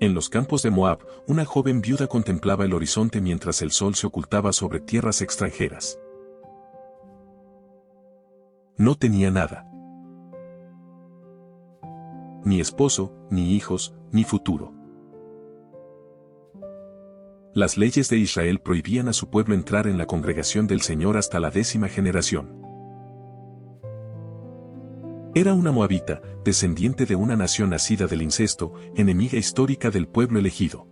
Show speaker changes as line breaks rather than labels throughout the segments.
En los campos de Moab, una joven viuda contemplaba el horizonte mientras el sol se ocultaba sobre tierras extranjeras. No tenía nada. Ni esposo, ni hijos, ni futuro. Las leyes de Israel prohibían a su pueblo entrar en la congregación del Señor hasta la 10ª generación. Era una moabita, descendiente de una nación nacida del incesto, enemiga histórica del pueblo elegido.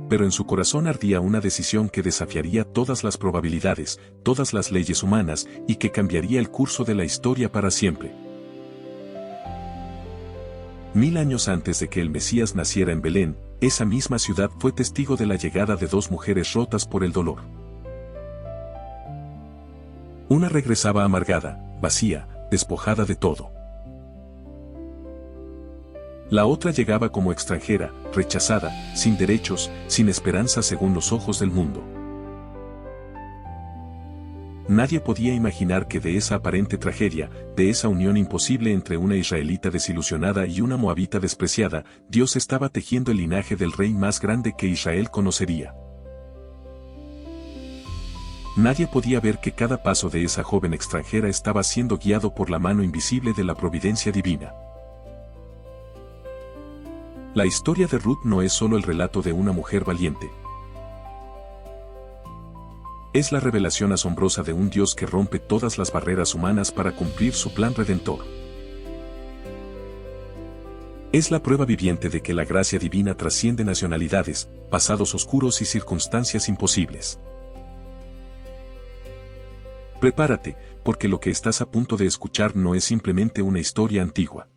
Pero en su corazón ardía una decisión que desafiaría todas las probabilidades, todas las leyes humanas, y que cambiaría el curso de la historia para siempre. 1000 años antes de que el Mesías naciera en Belén, esa misma ciudad fue testigo de la llegada de 2 mujeres rotas por el dolor. Una regresaba amargada, vacía, despojada de todo. La otra llegaba como extranjera, rechazada, sin derechos, sin esperanza según los ojos del mundo. Nadie podía imaginar que de esa aparente tragedia, de esa unión imposible entre una israelita desilusionada y una moabita despreciada, Dios estaba tejiendo el linaje del rey más grande que Israel conocería. Nadie podía ver que cada paso de esa joven extranjera estaba siendo guiado por la mano invisible de la providencia divina. La historia de Ruth no es solo el relato de una mujer valiente. Es la revelación asombrosa de un Dios que rompe todas las barreras humanas para cumplir su plan redentor. Es la prueba viviente de que la gracia divina trasciende nacionalidades, pasados oscuros y circunstancias imposibles. Prepárate, porque lo que estás a punto de escuchar no es simplemente una historia antigua.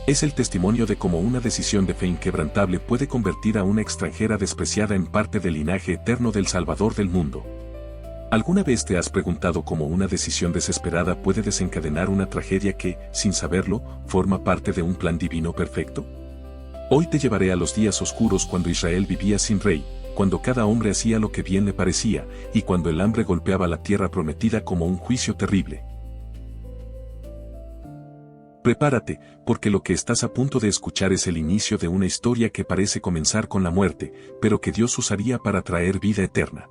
Es el testimonio de cómo una decisión de fe inquebrantable puede convertir a una extranjera despreciada en parte del linaje eterno del Salvador del mundo. ¿Alguna vez te has preguntado cómo una decisión desesperada puede desencadenar una tragedia que, sin saberlo, forma parte de un plan divino perfecto? Hoy te llevaré a los días oscuros cuando Israel vivía sin rey, cuando cada hombre hacía lo que bien le parecía, y cuando el hambre golpeaba la tierra prometida como un juicio terrible. Prepárate, porque lo que estás a punto de escuchar es el inicio de una historia que parece comenzar con la muerte, pero que Dios usaría para traer vida eterna.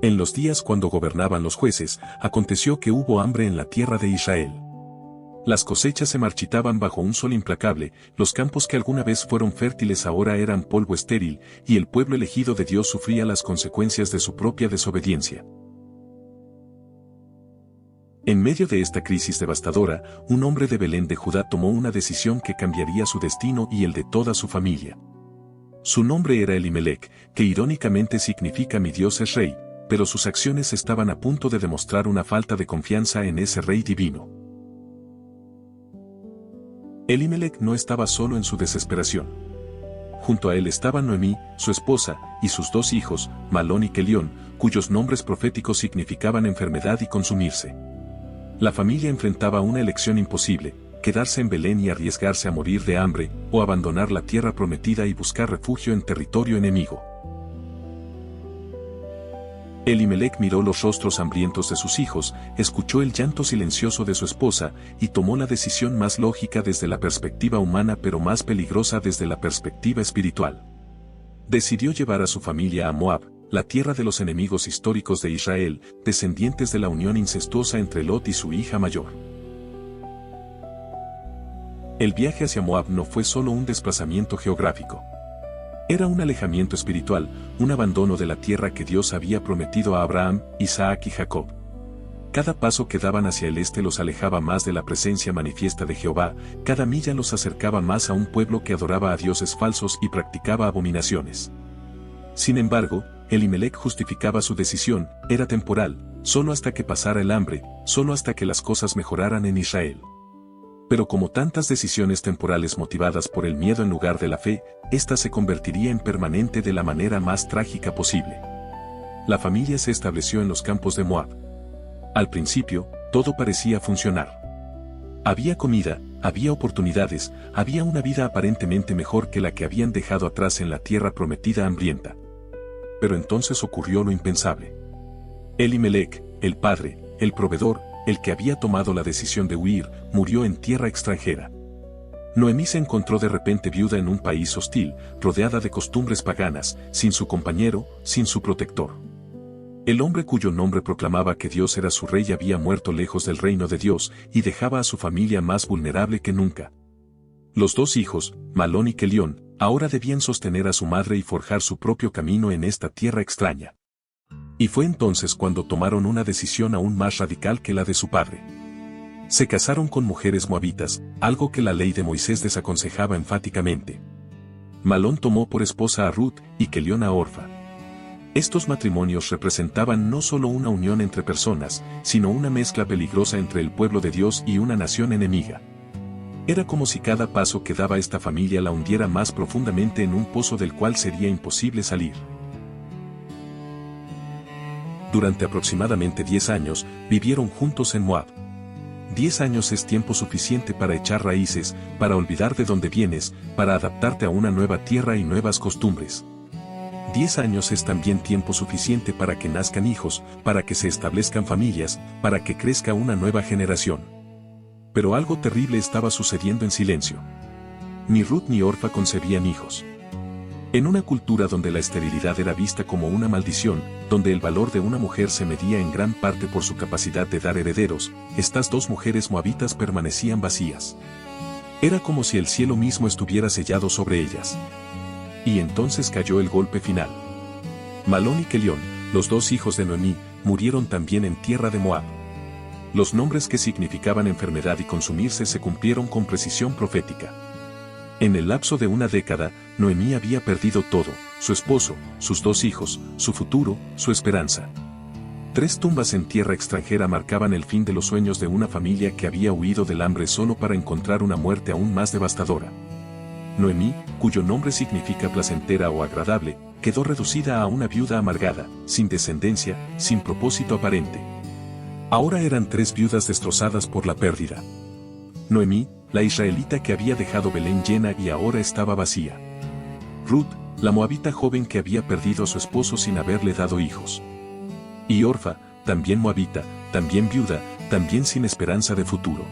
En los días cuando gobernaban los jueces, aconteció que hubo hambre en la tierra de Israel. Las cosechas se marchitaban bajo un sol implacable, los campos que alguna vez fueron fértiles ahora eran polvo estéril, y el pueblo elegido de Dios sufría las consecuencias de su propia desobediencia. En medio de esta crisis devastadora, un hombre de Belén de Judá tomó una decisión que cambiaría su destino y el de toda su familia. Su nombre era Elimelec, que irónicamente significa mi Dios es rey, pero sus acciones estaban a punto de demostrar una falta de confianza en ese rey divino. Elimelec no estaba solo en su desesperación. Junto a él estaban Noemí, su esposa, y sus 2 hijos, Malón y Kelión, cuyos nombres proféticos significaban enfermedad y consumirse. La familia enfrentaba una elección imposible, quedarse en Belén y arriesgarse a morir de hambre, o abandonar la tierra prometida y buscar refugio en territorio enemigo. Elimelec miró los rostros hambrientos de sus hijos, escuchó el llanto silencioso de su esposa, y tomó la decisión más lógica desde la perspectiva humana pero más peligrosa desde la perspectiva espiritual. Decidió llevar a su familia a Moab, la tierra de los enemigos históricos de Israel, descendientes de la unión incestuosa entre Lot y su hija mayor. El viaje hacia Moab no fue solo un desplazamiento geográfico. Era un alejamiento espiritual, un abandono de la tierra que Dios había prometido a Abraham, Isaac y Jacob. Cada paso que daban hacia el este los alejaba más de la presencia manifiesta de Jehová, cada milla los acercaba más a un pueblo que adoraba a dioses falsos y practicaba abominaciones. Sin embargo, Elimelec justificaba su decisión, era temporal, solo hasta que pasara el hambre, solo hasta que las cosas mejoraran en Israel. Pero como tantas decisiones temporales motivadas por el miedo en lugar de la fe, esta se convertiría en permanente de la manera más trágica posible. La familia se estableció en los campos de Moab. Al principio, todo parecía funcionar. Había comida, había oportunidades, había una vida aparentemente mejor que la que habían dejado atrás en la tierra prometida hambrienta. Pero entonces ocurrió lo impensable. Elimelec, el padre, el proveedor, el que había tomado la decisión de huir, murió en tierra extranjera. Noemí se encontró de repente viuda en un país hostil, rodeada de costumbres paganas, sin su compañero, sin su protector. El hombre cuyo nombre proclamaba que Dios era su rey había muerto lejos del reino de Dios y dejaba a su familia más vulnerable que nunca. Los dos hijos, Malón y Kelión, ahora debían sostener a su madre y forjar su propio camino en esta tierra extraña. Y fue entonces cuando tomaron una decisión aún más radical que la de su padre. Se casaron con mujeres moabitas, algo que la ley de Moisés desaconsejaba enfáticamente. Malón tomó por esposa a Ruth y Kelión a Orfa. Estos matrimonios representaban no solo una unión entre personas, sino una mezcla peligrosa entre el pueblo de Dios y una nación enemiga. Era como si cada paso que daba esta familia la hundiera más profundamente en un pozo del cual sería imposible salir. Durante aproximadamente 10 años, vivieron juntos en Moab. 10 años es tiempo suficiente para echar raíces, para olvidar de dónde vienes, para adaptarte a una nueva tierra y nuevas costumbres. 10 años es también tiempo suficiente para que nazcan hijos, para que se establezcan familias, para que crezca una nueva generación. Pero algo terrible estaba sucediendo en silencio. Ni Ruth ni Orfa concebían hijos. En una cultura donde la esterilidad era vista como una maldición, donde el valor de una mujer se medía en gran parte por su capacidad de dar herederos, estas dos mujeres moabitas permanecían vacías. Era como si el cielo mismo estuviera sellado sobre ellas. Y entonces cayó el golpe final. Malón y Kelión, los dos hijos de Noemí, murieron también en tierra de Moab. Los nombres que significaban enfermedad y consumirse se cumplieron con precisión profética. En el lapso de una década, Noemí había perdido todo, su esposo, sus dos hijos, su futuro, su esperanza. 3 tumbas en tierra extranjera marcaban el fin de los sueños de una familia que había huido del hambre solo para encontrar una muerte aún más devastadora. Noemí, cuyo nombre significa placentera o agradable, quedó reducida a una viuda amargada, sin descendencia, sin propósito aparente. Ahora eran 3 viudas destrozadas por la pérdida. Noemí, la israelita que había dejado Belén llena y ahora estaba vacía. Ruth, la moabita joven que había perdido a su esposo sin haberle dado hijos. Y Orfa, también moabita, también viuda, también sin esperanza de futuro.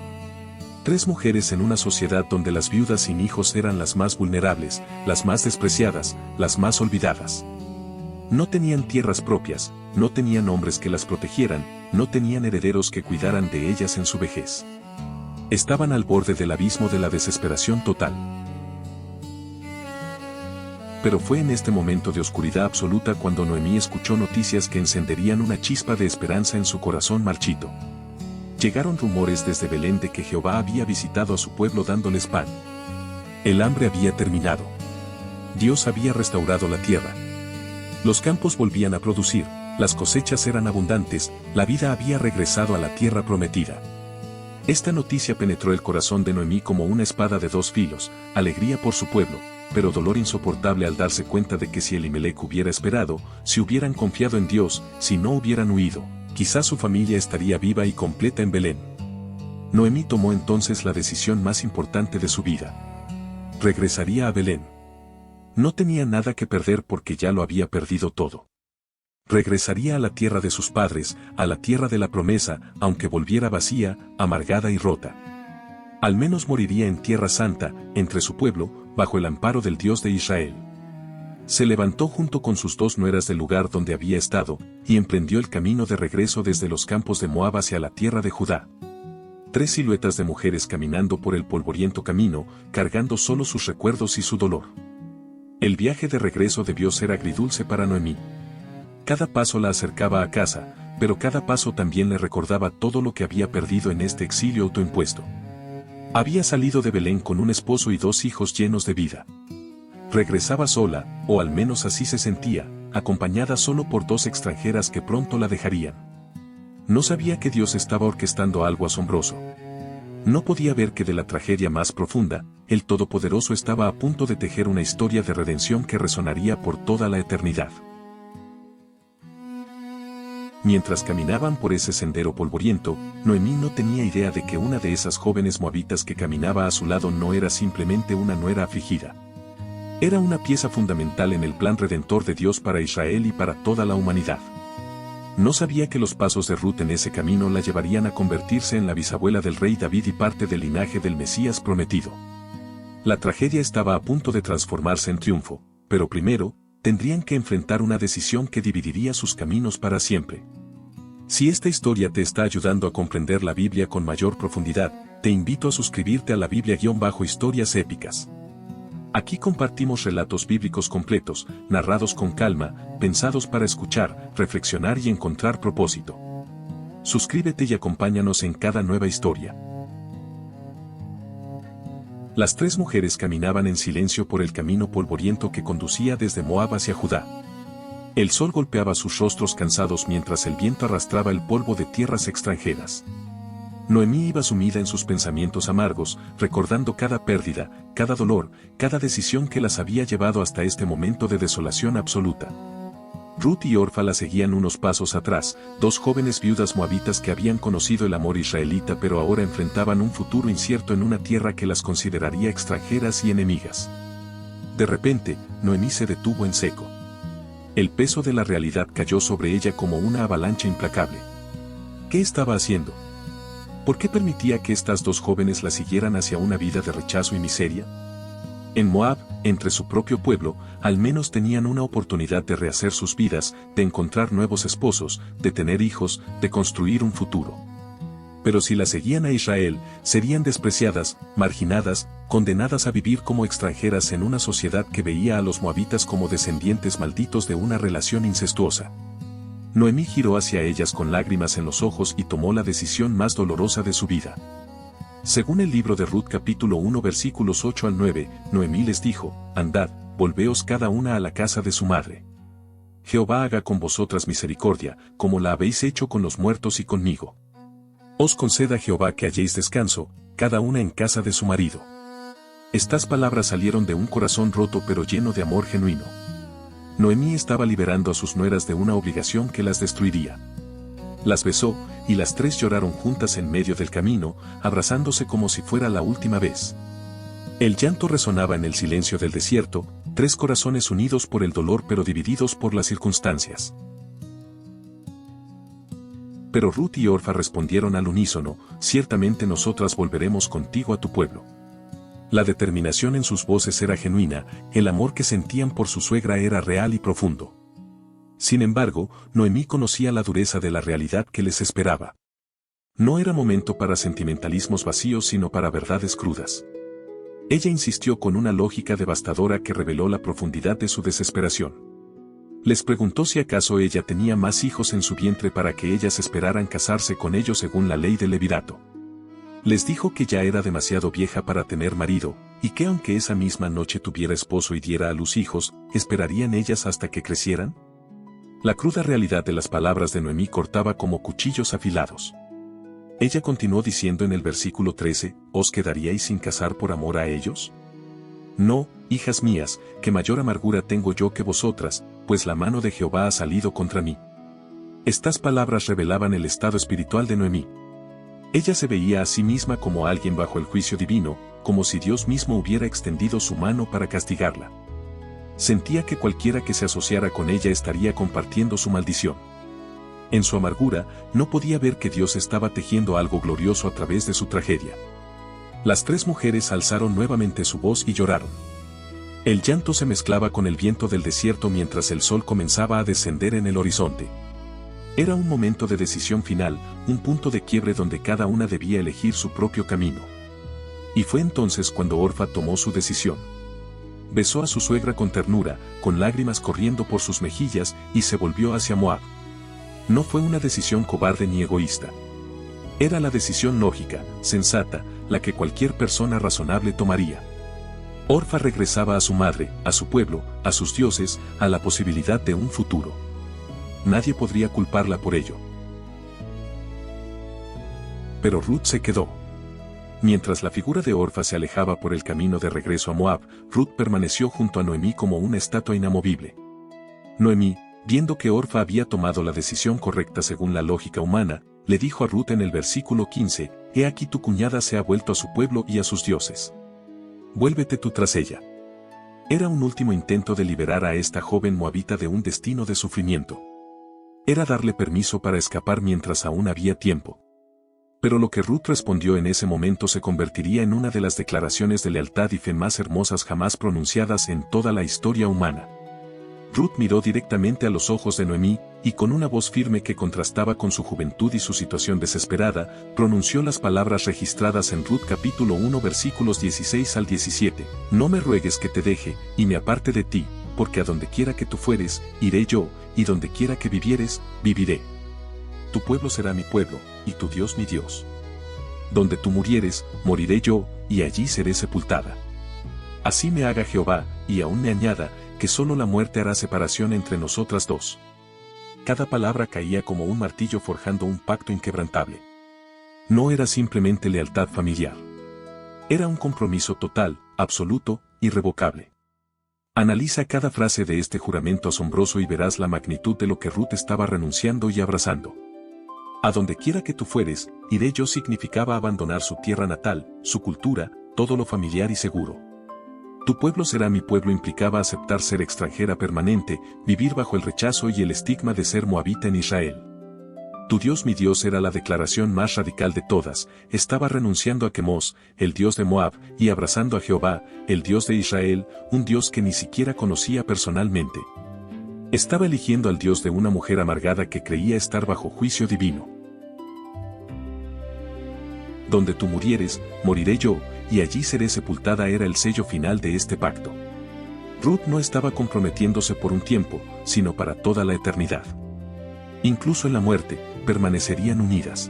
3 mujeres en una sociedad donde las viudas sin hijos eran las más vulnerables, las más despreciadas, las más olvidadas. No tenían tierras propias, no tenían hombres que las protegieran, no tenían herederos que cuidaran de ellas en su vejez. Estaban al borde del abismo de la desesperación total. Pero fue en este momento de oscuridad absoluta cuando Noemí escuchó noticias que encenderían una chispa de esperanza en su corazón marchito. Llegaron rumores desde Belén de que Jehová había visitado a su pueblo dándoles pan. El hambre había terminado. Dios había restaurado la tierra. Los campos volvían a producir, las cosechas eran abundantes, la vida había regresado a la tierra prometida. Esta noticia penetró el corazón de Noemí como una espada de 2 filos, alegría por su pueblo, pero dolor insoportable al darse cuenta de que si Elimelec hubiera esperado, si hubieran confiado en Dios, si no hubieran huido, quizás su familia estaría viva y completa en Belén. Noemí tomó entonces la decisión más importante de su vida. Regresaría a Belén. No tenía nada que perder porque ya lo había perdido todo. Regresaría a la tierra de sus padres, a la tierra de la promesa, aunque volviera vacía, amargada y rota. Al menos moriría en tierra santa, entre su pueblo, bajo el amparo del Dios de Israel. Se levantó junto con sus 2 nueras del lugar donde había estado, y emprendió el camino de regreso desde los campos de Moab hacia la tierra de Judá. 3 siluetas de mujeres caminando por el polvoriento camino, cargando solo sus recuerdos y su dolor. El viaje de regreso debió ser agridulce para Noemí. Cada paso la acercaba a casa, pero cada paso también le recordaba todo lo que había perdido en este exilio autoimpuesto. Había salido de Belén con un esposo y 2 hijos llenos de vida. Regresaba sola, o al menos así se sentía, acompañada solo por 2 extranjeras que pronto la dejarían. No sabía que Dios estaba orquestando algo asombroso. No podía ver que de la tragedia más profunda, el Todopoderoso estaba a punto de tejer una historia de redención que resonaría por toda la eternidad. Mientras caminaban por ese sendero polvoriento, Noemí no tenía idea de que una de esas jóvenes moabitas que caminaba a su lado no era simplemente una nuera afligida. Era una pieza fundamental en el plan redentor de Dios para Israel y para toda la humanidad. No sabía que los pasos de Ruth en ese camino la llevarían a convertirse en la bisabuela del rey David y parte del linaje del Mesías prometido. La tragedia estaba a punto de transformarse en triunfo, pero primero, tendrían que enfrentar una decisión que dividiría sus caminos para siempre. Si esta historia te está ayudando a comprender la Biblia con mayor profundidad, te invito a suscribirte a la Biblia-Historias Épicas. Aquí compartimos relatos bíblicos completos, narrados con calma, pensados para escuchar, reflexionar y encontrar propósito. Suscríbete y acompáñanos en cada nueva historia. Las tres mujeres caminaban en silencio por el camino polvoriento que conducía desde Moab hacia Judá. El sol golpeaba sus rostros cansados mientras el viento arrastraba el polvo de tierras extranjeras. Noemí iba sumida en sus pensamientos amargos, recordando cada pérdida, cada dolor, cada decisión que las había llevado hasta este momento de desolación absoluta. Ruth y Orfa la seguían unos pasos atrás, dos jóvenes viudas moabitas que habían conocido el amor israelita pero ahora enfrentaban un futuro incierto en una tierra que las consideraría extranjeras y enemigas. De repente, Noemí se detuvo en seco. El peso de la realidad cayó sobre ella como una avalancha implacable. ¿Qué estaba haciendo? ¿Por qué permitía que estas dos jóvenes la siguieran hacia una vida de rechazo y miseria? En Moab, entre su propio pueblo, al menos tenían una oportunidad de rehacer sus vidas, de encontrar nuevos esposos, de tener hijos, de construir un futuro. Pero si la seguían a Israel, serían despreciadas, marginadas, condenadas a vivir como extranjeras en una sociedad que veía a los moabitas como descendientes malditos de una relación incestuosa. Noemí giró hacia ellas con lágrimas en los ojos y tomó la decisión más dolorosa de su vida. Según el libro de Ruth capítulo 1 versículos 8 al 9, Noemí les dijo: «Andad, volveos cada una a la casa de su madre. Jehová haga con vosotras misericordia, como la habéis hecho con los muertos y conmigo. Os conceda Jehová que halléis descanso, cada una en casa de su marido». Estas palabras salieron de un corazón roto pero lleno de amor genuino. Noemí estaba liberando a sus nueras de una obligación que las destruiría. Las besó, y las tres lloraron juntas en medio del camino, abrazándose como si fuera la última vez. El llanto resonaba en el silencio del desierto, tres corazones unidos por el dolor pero divididos por las circunstancias. Pero Ruth y Orfa respondieron al unísono: «Ciertamente nosotras volveremos contigo a tu pueblo». La determinación en sus voces era genuina, el amor que sentían por su suegra era real y profundo. Sin embargo, Noemí conocía la dureza de la realidad que les esperaba. No era momento para sentimentalismos vacíos sino para verdades crudas. Ella insistió con una lógica devastadora que reveló la profundidad de su desesperación. Les preguntó si acaso ella tenía más hijos en su vientre para que ellas esperaran casarse con ellos según la ley del levirato. Les dijo que ya era demasiado vieja para tener marido, y que aunque esa misma noche tuviera esposo y diera a luz hijos, ¿esperarían ellas hasta que crecieran? La cruda realidad de las palabras de Noemí cortaba como cuchillos afilados. Ella continuó diciendo en el versículo 13: «¿Os quedaríais sin casar por amor a ellos? No, hijas mías, que mayor amargura tengo yo que vosotras, pues la mano de Jehová ha salido contra mí». Estas palabras revelaban el estado espiritual de Noemí. Ella se veía a sí misma como alguien bajo el juicio divino, como si Dios mismo hubiera extendido su mano para castigarla. Sentía que cualquiera que se asociara con ella estaría compartiendo su maldición. En su amargura, no podía ver que Dios estaba tejiendo algo glorioso a través de su tragedia. Las tres mujeres alzaron nuevamente su voz y lloraron. El llanto se mezclaba con el viento del desierto mientras el sol comenzaba a descender en el horizonte. Era un momento de decisión final, un punto de quiebre donde cada una debía elegir su propio camino. Y fue entonces cuando Orfa tomó su decisión. Besó a su suegra con ternura, con lágrimas corriendo por sus mejillas, y se volvió hacia Moab. No fue una decisión cobarde ni egoísta. Era la decisión lógica, sensata, la que cualquier persona razonable tomaría. Orfa regresaba a su madre, a su pueblo, a sus dioses, a la posibilidad de un futuro. Nadie podría culparla por ello. Pero Ruth se quedó. Mientras la figura de Orfa se alejaba por el camino de regreso a Moab, Ruth permaneció junto a Noemí como una estatua inamovible. Noemí, viendo que Orfa había tomado la decisión correcta según la lógica humana, le dijo a Ruth en el versículo 15: «He aquí tu cuñada se ha vuelto a su pueblo y a sus dioses. Vuélvete tú tras ella». Era un último intento de liberar a esta joven moabita de un destino de sufrimiento. Era darle permiso para escapar mientras aún había tiempo. Pero lo que Ruth respondió en ese momento se convertiría en una de las declaraciones de lealtad y fe más hermosas jamás pronunciadas en toda la historia humana. Ruth miró directamente a los ojos de Noemí, y con una voz firme que contrastaba con su juventud y su situación desesperada, pronunció las palabras registradas en Ruth capítulo 1 versículos 16 al 17. No me ruegues que te deje, y me aparte de ti, porque a donde quiera que tú fueres, iré yo, y donde quiera que vivieres, viviré. Tu pueblo será mi pueblo, y tu Dios mi Dios. Donde tú murieres, moriré yo, y allí seré sepultada. Así me haga Jehová, y aún me añada, que solo la muerte hará separación entre nosotras dos. Cada palabra caía como un martillo forjando un pacto inquebrantable. No era simplemente lealtad familiar. Era un compromiso total, absoluto, irrevocable. Analiza cada frase de este juramento asombroso y verás la magnitud de lo que Ruth estaba renunciando y abrazando. A donde quiera que tú fueres, iré yo significaba abandonar su tierra natal, su cultura, todo lo familiar y seguro. Tu pueblo será mi pueblo implicaba aceptar ser extranjera permanente, vivir bajo el rechazo y el estigma de ser moabita en Israel. Tu Dios mi Dios era la declaración más radical de todas, estaba renunciando a Quemos, el Dios de Moab, y abrazando a Jehová, el Dios de Israel, un Dios que ni siquiera conocía personalmente. Estaba eligiendo al Dios de una mujer amargada que creía estar bajo juicio divino. Donde tú murieres, moriré yo, y allí seré sepultada era el sello final de este pacto. Ruth no estaba comprometiéndose por un tiempo, sino para toda la eternidad. Incluso en la muerte, permanecerían unidas.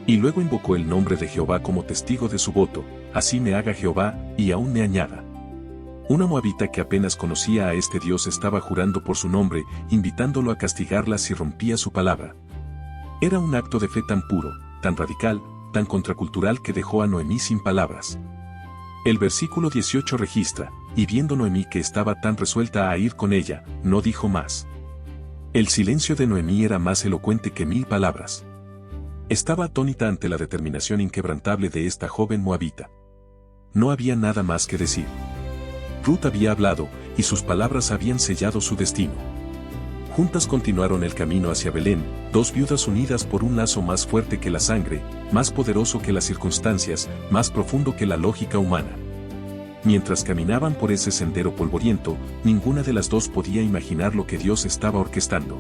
Y luego invocó el nombre de Jehová como testigo de su voto, así me haga Jehová, y aún me añada. Una moabita que apenas conocía a este Dios estaba jurando por su nombre, invitándolo a castigarla si rompía su palabra. Era un acto de fe tan puro, tan radical, tan contracultural que dejó a Noemí sin palabras. El versículo 18 registra, y viendo Noemí que estaba tan resuelta a ir con ella, no dijo más. El silencio de Noemí era más elocuente que 1000 palabras. Estaba atónita ante la determinación inquebrantable de esta joven moabita. No había nada más que decir. Ruth había hablado, y sus palabras habían sellado su destino. Juntas continuaron el camino hacia Belén, dos viudas unidas por un lazo más fuerte que la sangre, más poderoso que las circunstancias, más profundo que la lógica humana. Mientras caminaban por ese sendero polvoriento, ninguna de las dos podía imaginar lo que Dios estaba orquestando.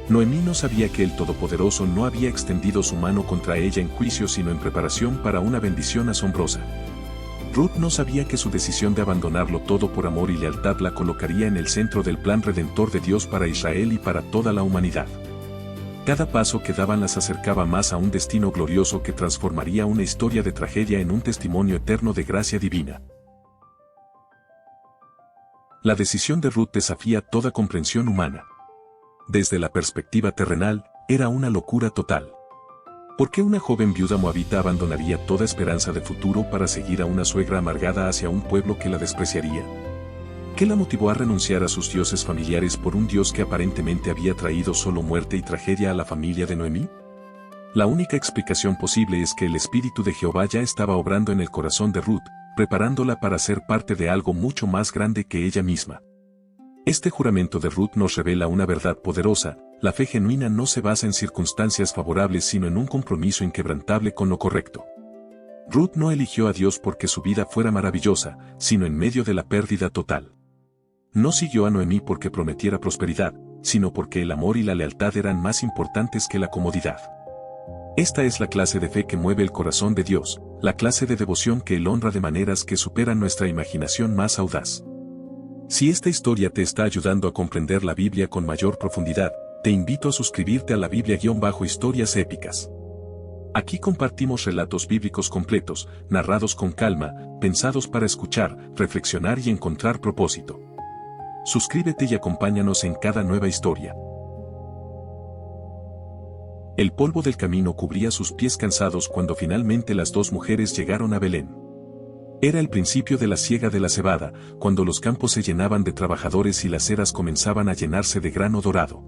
Noemí no sabía que el Todopoderoso no había extendido su mano contra ella en juicio sino en preparación para una bendición asombrosa. Ruth no sabía que su decisión de abandonarlo todo por amor y lealtad la colocaría en el centro del plan redentor de Dios para Israel y para toda la humanidad. Cada paso que daban las acercaba más a un destino glorioso que transformaría una historia de tragedia en un testimonio eterno de gracia divina. La decisión de Ruth desafía toda comprensión humana. Desde la perspectiva terrenal, era una locura total. ¿Por qué una joven viuda moabita abandonaría toda esperanza de futuro para seguir a una suegra amargada hacia un pueblo que la despreciaría? ¿Qué la motivó a renunciar a sus dioses familiares por un Dios que aparentemente había traído solo muerte y tragedia a la familia de Noemí? La única explicación posible es que el Espíritu de Jehová ya estaba obrando en el corazón de Ruth, preparándola para ser parte de algo mucho más grande que ella misma. Este juramento de Ruth nos revela una verdad poderosa: la fe genuina no se basa en circunstancias favorables sino en un compromiso inquebrantable con lo correcto. Ruth no eligió a Dios porque su vida fuera maravillosa, sino en medio de la pérdida total. No siguió a Noemí porque prometiera prosperidad, sino porque el amor y la lealtad eran más importantes que la comodidad. Esta es la clase de fe que mueve el corazón de Dios, la clase de devoción que Él honra de maneras que superan nuestra imaginación más audaz. Si esta historia te está ayudando a comprender la Biblia con mayor profundidad, te invito a suscribirte a la Biblia-Historias Épicas. Aquí compartimos relatos bíblicos completos, narrados con calma, pensados para escuchar, reflexionar y encontrar propósito. Suscríbete y acompáñanos en cada nueva historia. El polvo del camino cubría sus pies cansados cuando finalmente las dos mujeres llegaron a Belén. Era el principio de la siega de la cebada, cuando los campos se llenaban de trabajadores y las eras comenzaban a llenarse de grano dorado.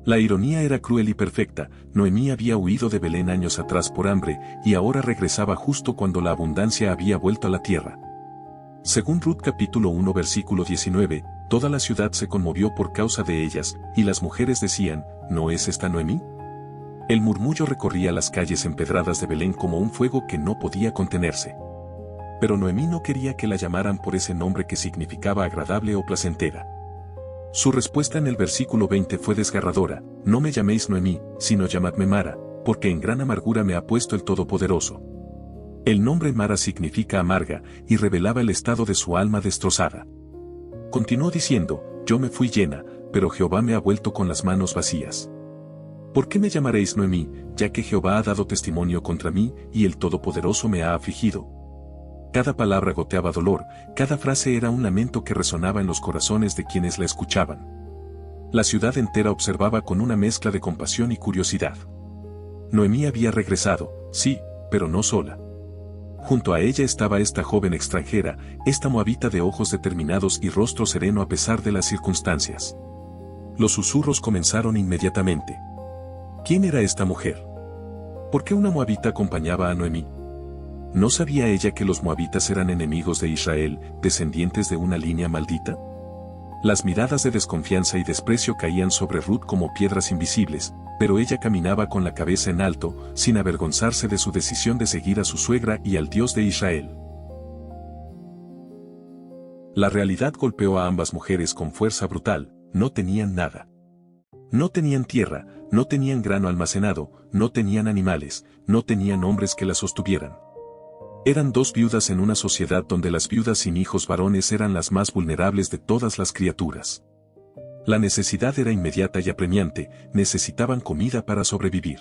La ironía era cruel y perfecta: Noemí había huido de Belén años atrás por hambre, y ahora regresaba justo cuando la abundancia había vuelto a la tierra. Según Ruth capítulo 1 versículo 19, Toda la ciudad se conmovió por causa de ellas, y las mujeres decían, ¿no es esta Noemí? El murmullo recorría las calles empedradas de Belén como un fuego que no podía contenerse. Pero Noemí no quería que la llamaran por ese nombre que significaba agradable o placentera. Su respuesta en el versículo 20 fue desgarradora: no me llaméis Noemí, sino llamadme Mara, porque en gran amargura me ha puesto el Todopoderoso. El nombre Mara significa amarga, y revelaba el estado de su alma destrozada. Continuó diciendo, yo me fui llena, pero Jehová me ha vuelto con las manos vacías. ¿Por qué me llamaréis Noemí, ya que Jehová ha dado testimonio contra mí, y el Todopoderoso me ha afligido? Cada palabra goteaba dolor, cada frase era un lamento que resonaba en los corazones de quienes la escuchaban. La ciudad entera observaba con una mezcla de compasión y curiosidad. Noemí había regresado, sí, pero no sola. Junto a ella estaba esta joven extranjera, esta moabita de ojos determinados y rostro sereno a pesar de las circunstancias. Los susurros comenzaron inmediatamente. ¿Quién era esta mujer? ¿Por qué una moabita acompañaba a Noemí? ¿No sabía ella que los moabitas eran enemigos de Israel, descendientes de una línea maldita? Las miradas de desconfianza y desprecio caían sobre Ruth como piedras invisibles, pero ella caminaba con la cabeza en alto, sin avergonzarse de su decisión de seguir a su suegra y al Dios de Israel. La realidad golpeó a ambas mujeres con fuerza brutal: no tenían nada. No tenían tierra, no tenían grano almacenado, no tenían animales, no tenían hombres que las sostuvieran. Eran dos viudas en una sociedad donde las viudas sin hijos varones eran las más vulnerables de todas las criaturas. La necesidad era inmediata y apremiante, necesitaban comida para sobrevivir.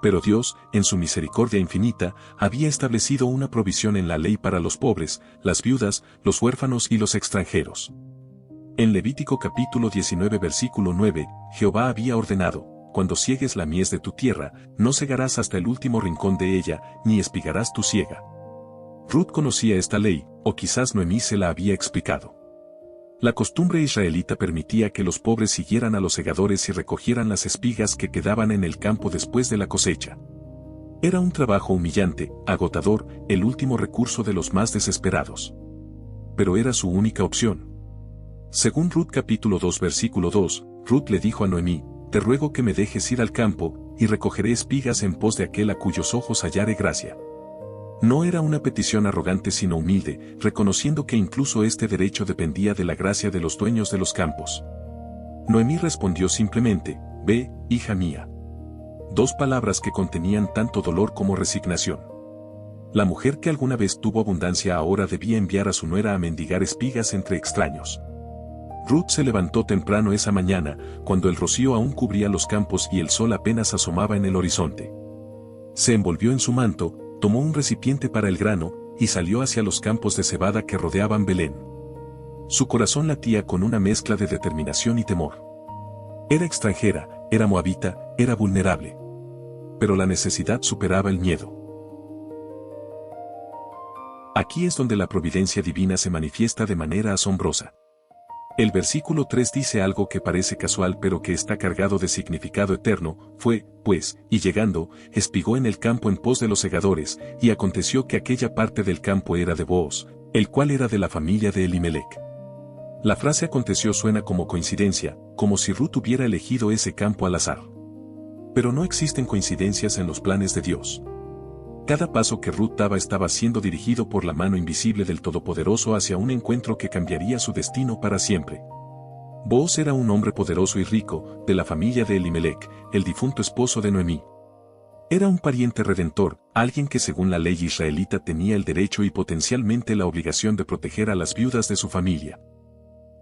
Pero Dios, en su misericordia infinita, había establecido una provisión en la ley para los pobres, las viudas, los huérfanos y los extranjeros. En Levítico capítulo 19 versículo 9, Jehová había ordenado: cuando ciegues la mies de tu tierra, no segarás hasta el último rincón de ella, ni espigarás tu siega. Ruth conocía esta ley, o quizás Noemí se la había explicado. La costumbre israelita permitía que los pobres siguieran a los segadores y recogieran las espigas que quedaban en el campo después de la cosecha. Era un trabajo humillante, agotador, el último recurso de los más desesperados. Pero era su única opción. Según Ruth capítulo 2 versículo 2, Ruth le dijo a Noemí: te ruego que me dejes ir al campo, y recogeré espigas en pos de aquel a cuyos ojos hallare gracia. No era una petición arrogante sino humilde, reconociendo que incluso este derecho dependía de la gracia de los dueños de los campos. Noemí respondió simplemente: ve, hija mía. Dos palabras que contenían tanto dolor como resignación. La mujer que alguna vez tuvo abundancia ahora debía enviar a su nuera a mendigar espigas entre extraños. Ruth se levantó temprano esa mañana, cuando el rocío aún cubría los campos y el sol apenas asomaba en el horizonte. Se envolvió en su manto, tomó un recipiente para el grano, y salió hacia los campos de cebada que rodeaban Belén. Su corazón latía con una mezcla de determinación y temor. Era extranjera, era moabita, era vulnerable. Pero la necesidad superaba el miedo. Aquí es donde la providencia divina se manifiesta de manera asombrosa. El versículo 3 dice algo que parece casual pero que está cargado de significado eterno: fue, pues, y llegando, espigó en el campo en pos de los segadores, y aconteció que aquella parte del campo era de Booz, el cual era de la familia de Elimelec. La frase aconteció suena como coincidencia, como si Ruth hubiera elegido ese campo al azar. Pero no existen coincidencias en los planes de Dios. Cada paso que Ruth daba estaba siendo dirigido por la mano invisible del Todopoderoso hacia un encuentro que cambiaría su destino para siempre. Booz era un hombre poderoso y rico, de la familia de Elimelec, el difunto esposo de Noemí. Era un pariente redentor, alguien que según la ley israelita tenía el derecho y potencialmente la obligación de proteger a las viudas de su familia.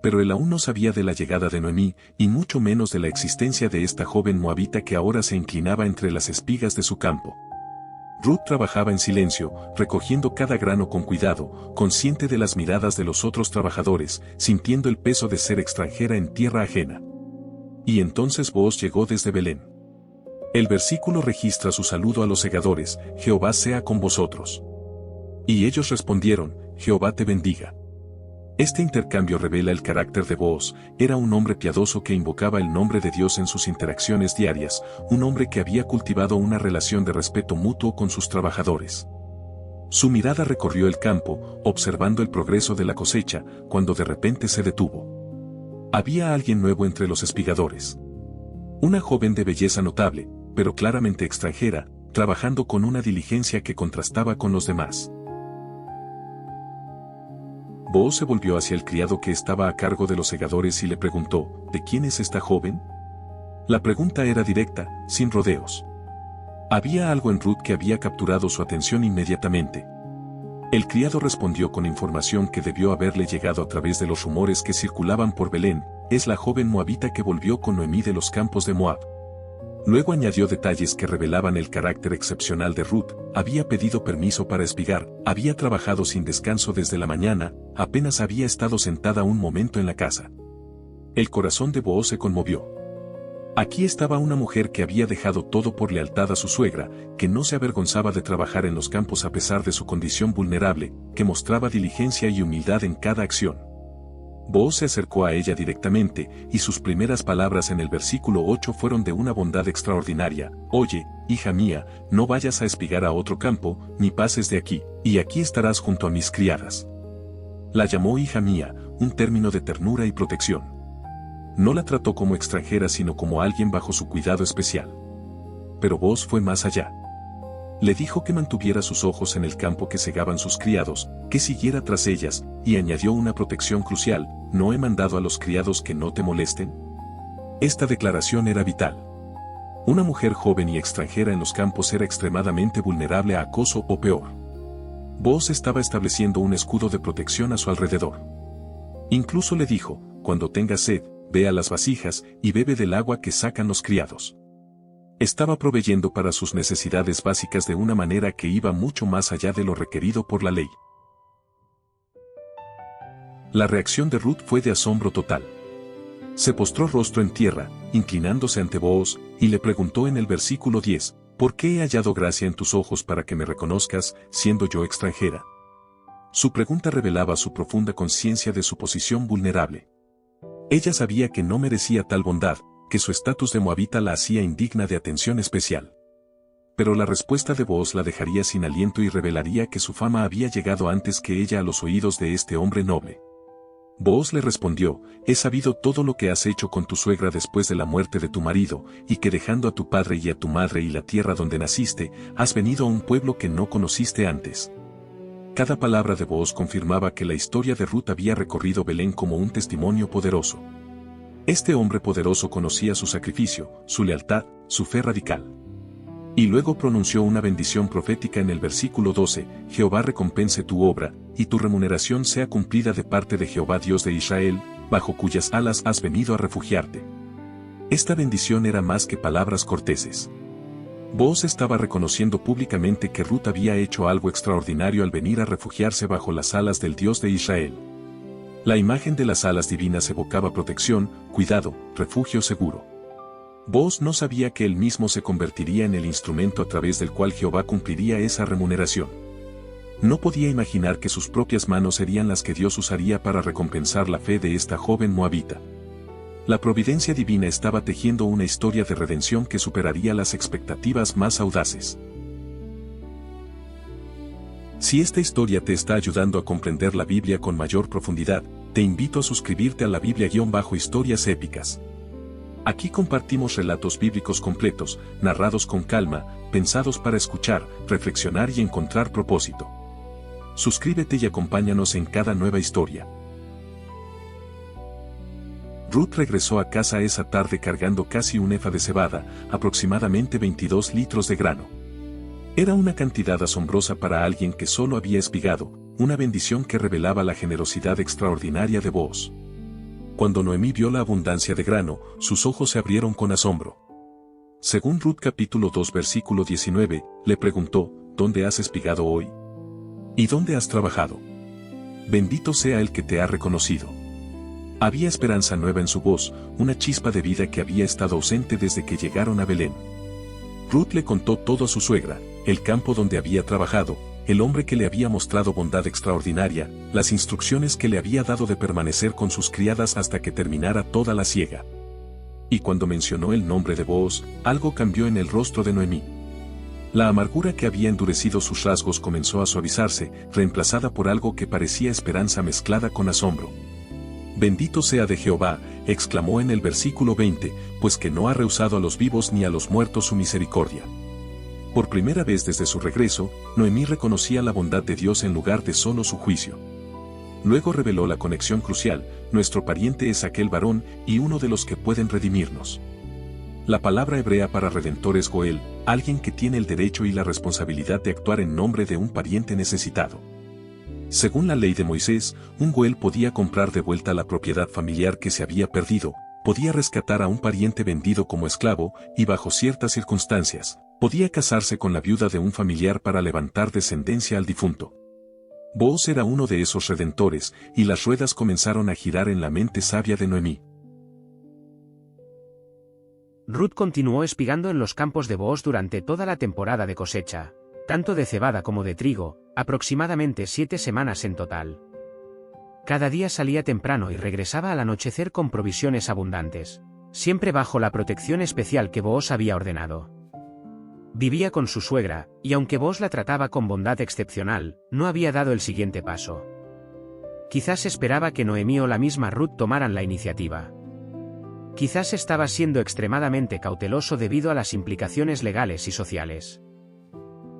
Pero él aún no sabía de la llegada de Noemí, y mucho menos de la existencia de esta joven moabita que ahora se inclinaba entre las espigas de su campo. Ruth trabajaba en silencio, recogiendo cada grano con cuidado, consciente de las miradas de los otros trabajadores, sintiendo el peso de ser extranjera en tierra ajena. Y entonces Booz llegó desde Belén. El versículo registra su saludo a los segadores: Jehová sea con vosotros. Y ellos respondieron: Jehová te bendiga. Este intercambio revela el carácter de Booz. Era un hombre piadoso que invocaba el nombre de Dios en sus interacciones diarias, un hombre que había cultivado una relación de respeto mutuo con sus trabajadores. Su mirada recorrió el campo, observando el progreso de la cosecha, cuando de repente se detuvo. Había alguien nuevo entre los espigadores. Una joven de belleza notable, pero claramente extranjera, trabajando con una diligencia que contrastaba con los demás. Booz se volvió hacia el criado que estaba a cargo de los segadores y le preguntó, ¿de quién es esta joven? La pregunta era directa, sin rodeos. Había algo en Ruth que había capturado su atención inmediatamente. El criado respondió con información que debió haberle llegado a través de los rumores que circulaban por Belén, es la joven moabita que volvió con Noemí de los campos de Moab. Luego añadió detalles que revelaban el carácter excepcional de Ruth, había pedido permiso para espigar, había trabajado sin descanso desde la mañana, apenas había estado sentada un momento en la casa. El corazón de Booz se conmovió. Aquí estaba una mujer que había dejado todo por lealtad a su suegra, que no se avergonzaba de trabajar en los campos a pesar de su condición vulnerable, que mostraba diligencia y humildad en cada acción. Booz se acercó a ella directamente, y sus primeras palabras en el versículo 8 fueron de una bondad extraordinaria. Oye, hija mía, no vayas a espigar a otro campo, ni pases de aquí, y aquí estarás junto a mis criadas. La llamó hija mía, un término de ternura y protección. No la trató como extranjera sino como alguien bajo su cuidado especial. Pero Booz fue más allá. Le dijo que mantuviera sus ojos en el campo que segaban sus criados, que siguiera tras ellas, y añadió una protección crucial, ¿no he mandado a los criados que no te molesten? Esta declaración era vital. Una mujer joven y extranjera en los campos era extremadamente vulnerable a acoso o peor. Booz estaba estableciendo un escudo de protección a su alrededor. Incluso le dijo, cuando tengas sed, ve a las vasijas y bebe del agua que sacan los criados. Estaba proveyendo para sus necesidades básicas de una manera que iba mucho más allá de lo requerido por la ley. La reacción de Ruth fue de asombro total. Se postró rostro en tierra, inclinándose ante Booz, y le preguntó en el versículo 10, ¿por qué he hallado gracia en tus ojos para que me reconozcas, siendo yo extranjera? Su pregunta revelaba su profunda conciencia de su posición vulnerable. Ella sabía que no merecía tal bondad, que su estatus de moabita la hacía indigna de atención especial. Pero la respuesta de Booz la dejaría sin aliento y revelaría que su fama había llegado antes que ella a los oídos de este hombre noble. Booz le respondió, he sabido todo lo que has hecho con tu suegra después de la muerte de tu marido, y que dejando a tu padre y a tu madre y la tierra donde naciste, has venido a un pueblo que no conociste antes. Cada palabra de Booz confirmaba que la historia de Ruth había recorrido Belén como un testimonio poderoso. Este hombre poderoso conocía su sacrificio, su lealtad, su fe radical. Y luego pronunció una bendición profética en el versículo 12, Jehová recompense tu obra, y tu remuneración sea cumplida de parte de Jehová Dios de Israel, bajo cuyas alas has venido a refugiarte. Esta bendición era más que palabras corteses. Booz estaba reconociendo públicamente que Ruth había hecho algo extraordinario al venir a refugiarse bajo las alas del Dios de Israel. La imagen de las alas divinas evocaba protección, cuidado, refugio seguro. Booz no sabía que él mismo se convertiría en el instrumento a través del cual Jehová cumpliría esa remuneración. No podía imaginar que sus propias manos serían las que Dios usaría para recompensar la fe de esta joven moabita. La providencia divina estaba tejiendo una historia de redención que superaría las expectativas más audaces. Si esta historia te está ayudando a comprender la Biblia con mayor profundidad, te invito a suscribirte a la Biblia-Historias Épicas. Aquí compartimos relatos bíblicos completos, narrados con calma, pensados para escuchar, reflexionar y encontrar propósito. Suscríbete y acompáñanos en cada nueva historia. Ruth regresó a casa esa tarde cargando casi un efa de cebada, aproximadamente 22 litros de grano. Era una cantidad asombrosa para alguien que solo había espigado, una bendición que revelaba la generosidad extraordinaria de Booz. Cuando Noemí vio la abundancia de grano, sus ojos se abrieron con asombro. Según Ruth capítulo 2 versículo 19, le preguntó, ¿dónde has espigado hoy? ¿Y dónde has trabajado? Bendito sea el que te ha reconocido. Había esperanza nueva en su voz, una chispa de vida que había estado ausente desde que llegaron a Belén. Ruth le contó todo a su suegra, el campo donde había trabajado, el hombre que le había mostrado bondad extraordinaria, las instrucciones que le había dado de permanecer con sus criadas hasta que terminara toda la siega. Y cuando mencionó el nombre de Booz, algo cambió en el rostro de Noemí. La amargura que había endurecido sus rasgos comenzó a suavizarse, reemplazada por algo que parecía esperanza mezclada con asombro. Bendito sea de Jehová, exclamó en el versículo 20, pues que no ha rehusado a los vivos ni a los muertos su misericordia. Por primera vez desde su regreso, Noemí reconocía la bondad de Dios en lugar de solo su juicio. Luego reveló la conexión crucial: nuestro pariente es aquel varón y uno de los que pueden redimirnos. La palabra hebrea para redentor es goel, alguien que tiene el derecho y la responsabilidad de actuar en nombre de un pariente necesitado. Según la ley de Moisés, un goel podía comprar de vuelta la propiedad familiar que se había perdido, podía rescatar a un pariente vendido como esclavo, y bajo ciertas circunstancias, podía casarse con la viuda de un familiar para levantar descendencia al difunto. Booz era uno de esos redentores, y las ruedas comenzaron a girar en la mente sabia de Noemí.
Ruth continuó espigando en los campos de Booz durante toda la temporada de cosecha, tanto de cebada como de trigo, aproximadamente 7 semanas en total. Cada día salía temprano y regresaba al anochecer con provisiones abundantes, siempre bajo la protección especial que Booz había ordenado. Vivía con su suegra, y aunque Booz la trataba con bondad excepcional, no había dado el siguiente paso. Quizás esperaba que Noemí o la misma Ruth tomaran la iniciativa. Quizás estaba siendo extremadamente cauteloso debido a las implicaciones legales y sociales.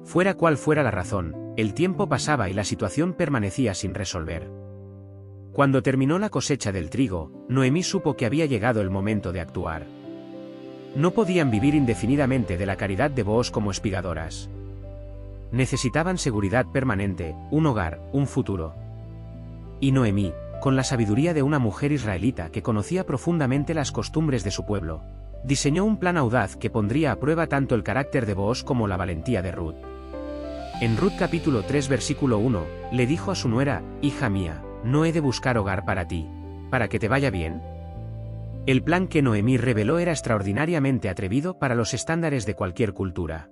Fuera cual fuera la razón, el tiempo pasaba y la situación permanecía sin resolver. Cuando terminó la cosecha del trigo, Noemí supo que había llegado el momento de actuar. No podían vivir indefinidamente de la caridad de Booz como espigadoras. Necesitaban seguridad permanente, un hogar, un futuro. Y Noemí, con la sabiduría de una mujer israelita que conocía profundamente las costumbres de su pueblo, diseñó un plan audaz que pondría a prueba tanto el carácter de Booz como la valentía de Ruth. En Ruth capítulo 3 versículo 1, le dijo a su nuera: «Hija mía, ¿no he de buscar hogar para ti, para que te vaya bien?». El plan que Noemí reveló era extraordinariamente atrevido para los estándares de cualquier cultura.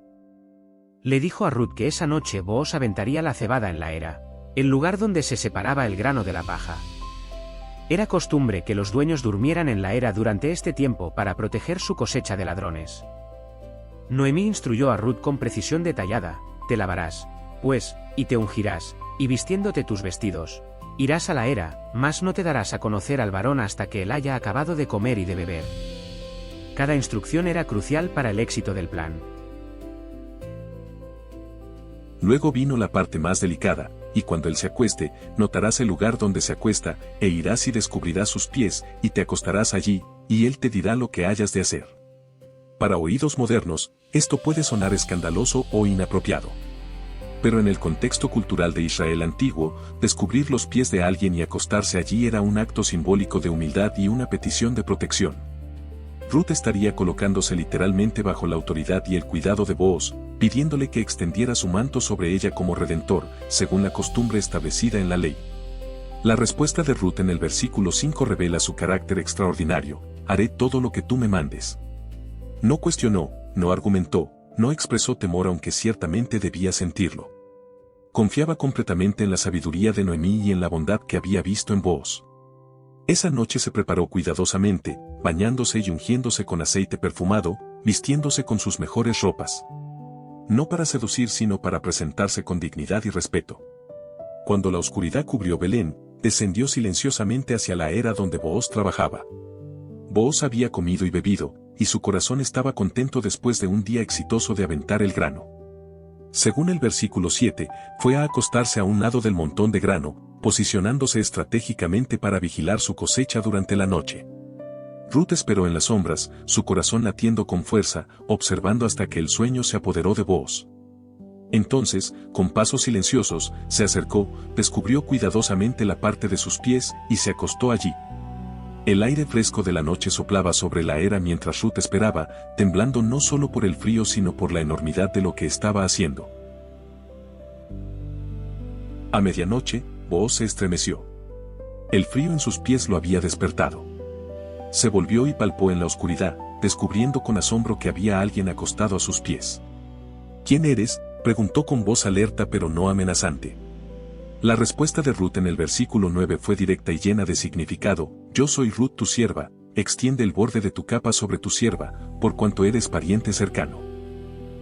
Le dijo a Ruth que esa noche Booz aventaría la cebada en la era, el lugar donde se separaba el grano de la paja. Era costumbre que los dueños durmieran en la era durante este tiempo para proteger su cosecha de ladrones. Noemí instruyó a Ruth con precisión detallada: «Te lavarás, pues, y te ungirás, y vistiéndote tus vestidos, irás a la era, mas no te darás a conocer al varón hasta que él haya acabado de comer y de beber». Cada instrucción era crucial para el éxito del plan.
Luego vino la parte más delicada: «Y cuando él se acueste, notarás el lugar donde se acuesta, e irás y descubrirás sus pies, y te acostarás allí, y él te dirá lo que hayas de hacer». Para oídos modernos, esto puede sonar escandaloso o inapropiado. Pero en el contexto cultural de Israel antiguo, descubrir los pies de alguien y acostarse allí era un acto simbólico de humildad y una petición de protección. Ruth estaría colocándose literalmente bajo la autoridad y el cuidado de Booz, pidiéndole que extendiera su manto sobre ella como redentor, según la costumbre establecida en la ley. La respuesta de Ruth en el versículo 5 revela su carácter extraordinario: «Haré todo lo que tú me mandes». No cuestionó, no argumentó, no expresó temor, aunque ciertamente debía sentirlo. Confiaba completamente en la sabiduría de Noemí y en la bondad que había visto en Booz. Esa noche se preparó cuidadosamente, bañándose y ungiéndose con aceite perfumado, vistiéndose con sus mejores ropas. No para seducir, sino para presentarse con dignidad y respeto. Cuando la oscuridad cubrió Belén, descendió silenciosamente hacia la era donde Booz trabajaba. Booz había comido y bebido, y su corazón estaba contento después de un día exitoso de aventar el grano. Según el versículo 7, fue a acostarse a un lado del montón de grano, posicionándose estratégicamente para vigilar su cosecha durante la noche. Ruth esperó en las sombras, su corazón latiendo con fuerza, observando hasta que el sueño se apoderó de Booz. Entonces, con pasos silenciosos, se acercó, descubrió cuidadosamente la parte de sus pies, y se acostó allí. El aire fresco de la noche soplaba sobre la era mientras Ruth esperaba, temblando no solo por el frío sino por la enormidad de lo que estaba haciendo. A medianoche, Booz se estremeció. El frío en sus pies lo había despertado. Se volvió y palpó en la oscuridad, descubriendo con asombro que había alguien acostado a sus pies. «¿Quién eres?», preguntó con voz alerta pero no amenazante. La respuesta de Ruth en el versículo 9 fue directa y llena de significado: «Yo soy Ruth tu sierva, extiende el borde de tu capa sobre tu sierva, por cuanto eres pariente cercano».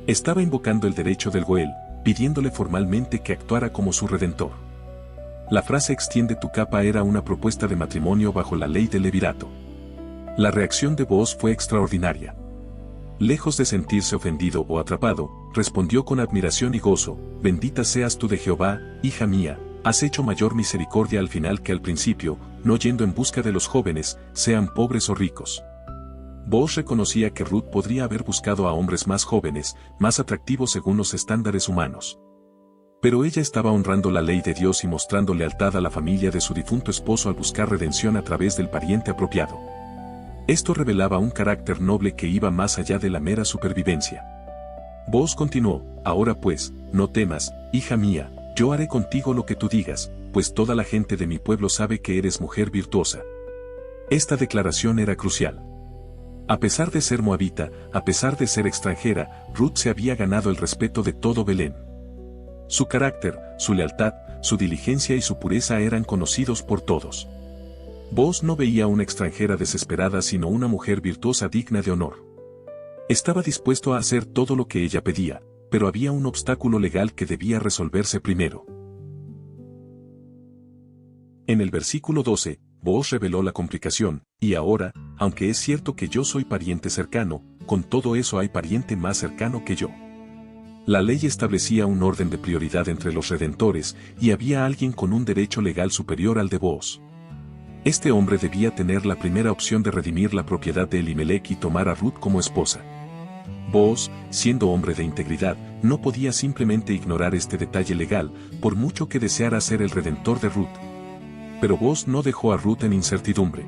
Estaba invocando el derecho del goel, pidiéndole formalmente que actuara como su redentor. La frase extiende tu capa era una propuesta de matrimonio bajo la ley del levirato. La reacción de Booz fue extraordinaria. Lejos de sentirse ofendido o atrapado, respondió con admiración y gozo: bendita seas tú de Jehová, hija mía, has hecho mayor misericordia al final que al principio, no yendo en busca de los jóvenes, sean pobres o ricos. Booz reconocía que Ruth podría haber buscado a hombres más jóvenes, más atractivos según los estándares humanos. Pero ella estaba honrando la ley de Dios y mostrando lealtad a la familia de su difunto esposo al buscar redención a través del pariente apropiado. Esto revelaba un carácter noble que iba más allá de la mera supervivencia. Booz continuó: ahora pues, no temas, hija mía, yo haré contigo lo que tú digas, pues toda la gente de mi pueblo sabe que eres mujer virtuosa. Esta declaración era crucial. A pesar de ser moabita, a pesar de ser extranjera, Ruth se había ganado el respeto de todo Belén. Su carácter, su lealtad, su diligencia y su pureza eran conocidos por todos. Booz no veía a una extranjera desesperada sino una mujer virtuosa digna de honor. Estaba dispuesto a hacer todo lo que ella pedía, pero había un obstáculo legal que debía resolverse primero. En el versículo 12, Booz reveló la complicación: y ahora, aunque es cierto que yo soy pariente cercano, con todo eso hay pariente más cercano que yo. La ley establecía un orden de prioridad entre los redentores, y había alguien con un derecho legal superior al de Booz. Este hombre debía tener la primera opción de redimir la propiedad de Elimelec y tomar a Ruth como esposa. Booz, siendo hombre de integridad, no podía simplemente ignorar este detalle legal, por mucho que deseara ser el redentor de Ruth. Pero Booz no dejó a Ruth en incertidumbre.